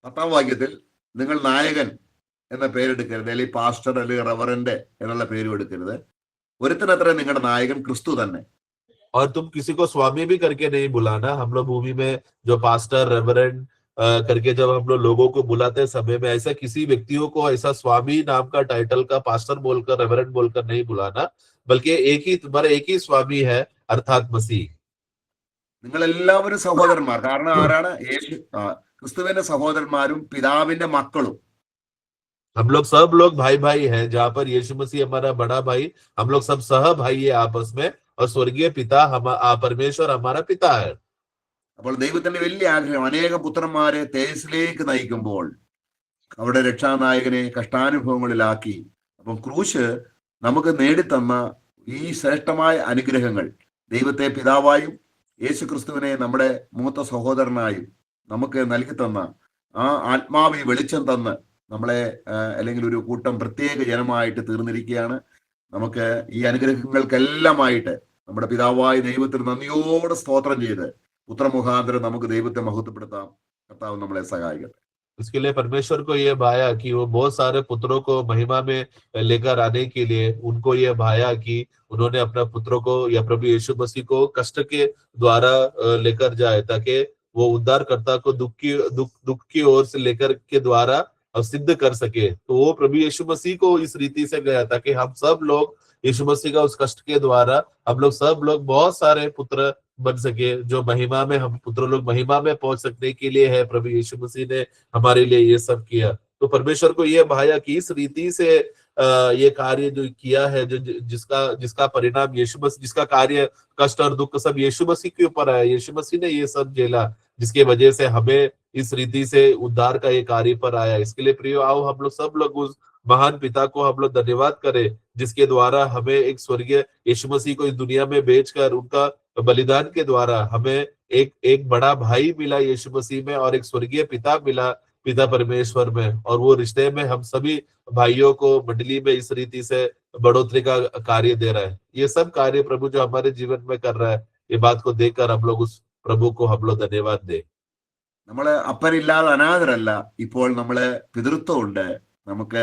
10-ാം വാക്യത്തിൽ നിങ്ങൾ നായകൻ എന്ന പേരെടുക്കരുത്, അല്ലെങ്കിൽ പാസ്റ്റർ അല്ലെങ്കിൽ റവറന്റ് എന്നുള്ള പേരും എടുക്കരുത്. ഒരുത്തനത്രേ നിങ്ങളുടെ നായകൻ, ക്രിസ്തു തന്നെ. और तुम किसी को स्वामी भी करके नहीं बुलाना। हम लोग भूमि में जो पास्टर, रेवरेंड करके जब हम लोग लोगों को बुलाते हैं समय में, ऐसा किसी व्यक्तियों को ऐसा स्वामी नाम का टाइटल का पास्टर बोलकर, रेवरेंड बोलकर नहीं बुलाना, बल्कि एक ही तुम्हारा एक ही स्वामी है, अर्थात मसीह। നിങ്ങൾ എല്ലാവരും സഹോദരന്മാർ. കാരണം ആരാണ്? ക്രിസ്തുവിന്റെ സഹോദരന്മാരും പിതാവിന്റെ മക്കളും. हम लोग सब लोग भाई भाई हैं, जहाँ पर यीशु मसीह हमारा बड़ा भाई, हम लोग सब सह भाई है आपस में, और स्वर्गीय पिता परमेश्वर हमारा पिता है। അപ്പോൾ ദൈവത്തിന്റെ വലിയ ആഗ്രഹം, അനേകം പുത്രന്മാരെ തേജസ്സിലേക്ക് നയിക്കുമ്പോൾ അവിടെ രക്ഷാനായകനെ കഷ്ടാനുഭവങ്ങളിലാക്കി. അപ്പം ക്രൂശ് നമുക്ക് നേടിത്തന്ന ഈ ശ്രേഷ്ഠമായ അനുഗ്രഹങ്ങൾ, ദൈവത്തെ പിതാവായും യേശു ക്രിസ്തുവിനെ നമ്മുടെ മൂത്ത സഹോദരനായും നമുക്ക് നൽകി തന്ന ആ ആത്മാവി വെളിച്ചം തന്ന് നമ്മളെ അല്ലെങ്കിൽ ഒരു കൂട്ടം പ്രത്യേക ജനമായിട്ട് തീർന്നിരിക്കുകയാണ്. നമുക്ക് ഈ അനുഗ്രഹങ്ങൾക്കെല്ലാമായിട്ട് നമ്മുടെ പിതാവായ ദൈവത്തിന് നന്ദിയോടെ സ്തോത്രം ചെയ്ത് പുത്രമുഖാന്തരം നമുക്ക് ദൈവത്തെ മഹത്വപ്പെടുത്താം. കർത്താവ് നമ്മളെ സഹായിക്കട്ടെ. इसके लिए परमेश्वर को यह भाया कि वो बहुत सारे पुत्रों को महिमा में लेकर आने के लिए उनको यह भाया कि उन्होंने अपना पुत्रों को या प्रभु यीशु मसीह को कष्ट के द्वारा लेकर जाए, ताकि वो उद्धारकर्ता को दुख की ओर से लेकर के द्वारा सिद्ध कर सके। तो वो प्रभु यीशु मसीह को इस रीति से गया ताकि हम सब लोग यीशु मसीह का उस कष्ट के द्वारा हम लोग सब लोग बहुत सारे पुत्र बन सके, जो महिमा में हम पुत्र लोग महिमा में पहुंच सकने के लिए है। प्रभु यीशु मसीह ने हमारे लिए ये सब किया। तो परमेश्वर को ये भाया कि इस रीति से ये कार्य जो किया है, जो जिसका परिणाम यीशु मसीह, जिसका कार्य कष्ट और दुख सब यीशु मसीह के ऊपर आया, यीशु मसीह ने ये सब झेला, जिसके वजह से हमें इस रीति से उद्धार का ये कार्य पर आया। इसके लिए प्रियो, आओ हम लोग सब लोग उस महान पिता को हम लोग धन्यवाद करें, जिसके द्वारा हमें एक स्वर्गीय यीशु मसीह को इस दुनिया में बेचकर उनका बलिदान के द्वारा हमें एक बड़ा भाई मिला यीशु मसीह में, और एक स्वर्गीय पिता मिला, पिता परमेश्वर में। और वो रिश्ते में हम सभी भाइयों को मंडली में इस रीति से बढ़ोतरी का कार्य दे रहा है। ये सब कार्य प्रभु जो हमारे जीवन में कर रहा है, ये बात को देखकर हम लोग उस प्रभु को हम लोग धन्यवाद दे। നമ്മള് അപ്പനില്ലാതെ അനാഥരല്ല. ഇപ്പോൾ നമ്മള് പിതൃത്വമുണ്ട്, നമുക്ക്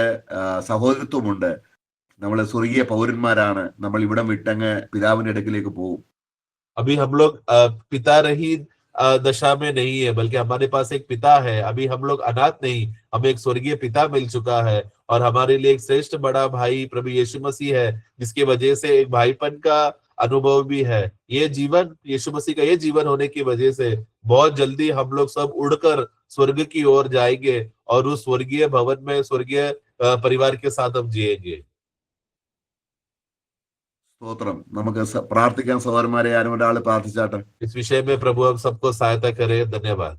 സഹോദരത്വമുണ്ട്, നമ്മള് സ്വർഗീയ പൗരന്മാരാണ്. നമ്മൾ ഇവിടം വിട്ടങ്ങ് പിതാവിന്റെ അടുക്കിലേക്ക് പോകും. अभी हम लोग पिता रहित दशा में नहीं है, बल्कि हमारे पास एक पिता है। अभी हम लोग अनाथ नहीं, हमें एक स्वर्गीय पिता मिल चुका है, और हमारे लिए एक श्रेष्ठ बड़ा भाई प्रभु यीशु मसीह है, जिसकी वजह से एक भाईपन का अनुभव भी है। ये जीवन, यीशु मसीह का ये जीवन होने की वजह से बहुत जल्दी हम लोग सब उड़कर स्वर्ग की ओर जाएंगे और उस स्वर्गीय भवन में स्वर्गीय परिवार के साथ हम जिएंगे। സ്തോത്രം. നമുക്ക് പ്രാർത്ഥിക്കാൻ സഹോദരന്മാരെ, ആരും ഒരാൾ പ്രാർത്ഥിച്ചാട്ടെ. इस विषय में प्रभु हम सबको सहायता करे। धन्यवाद।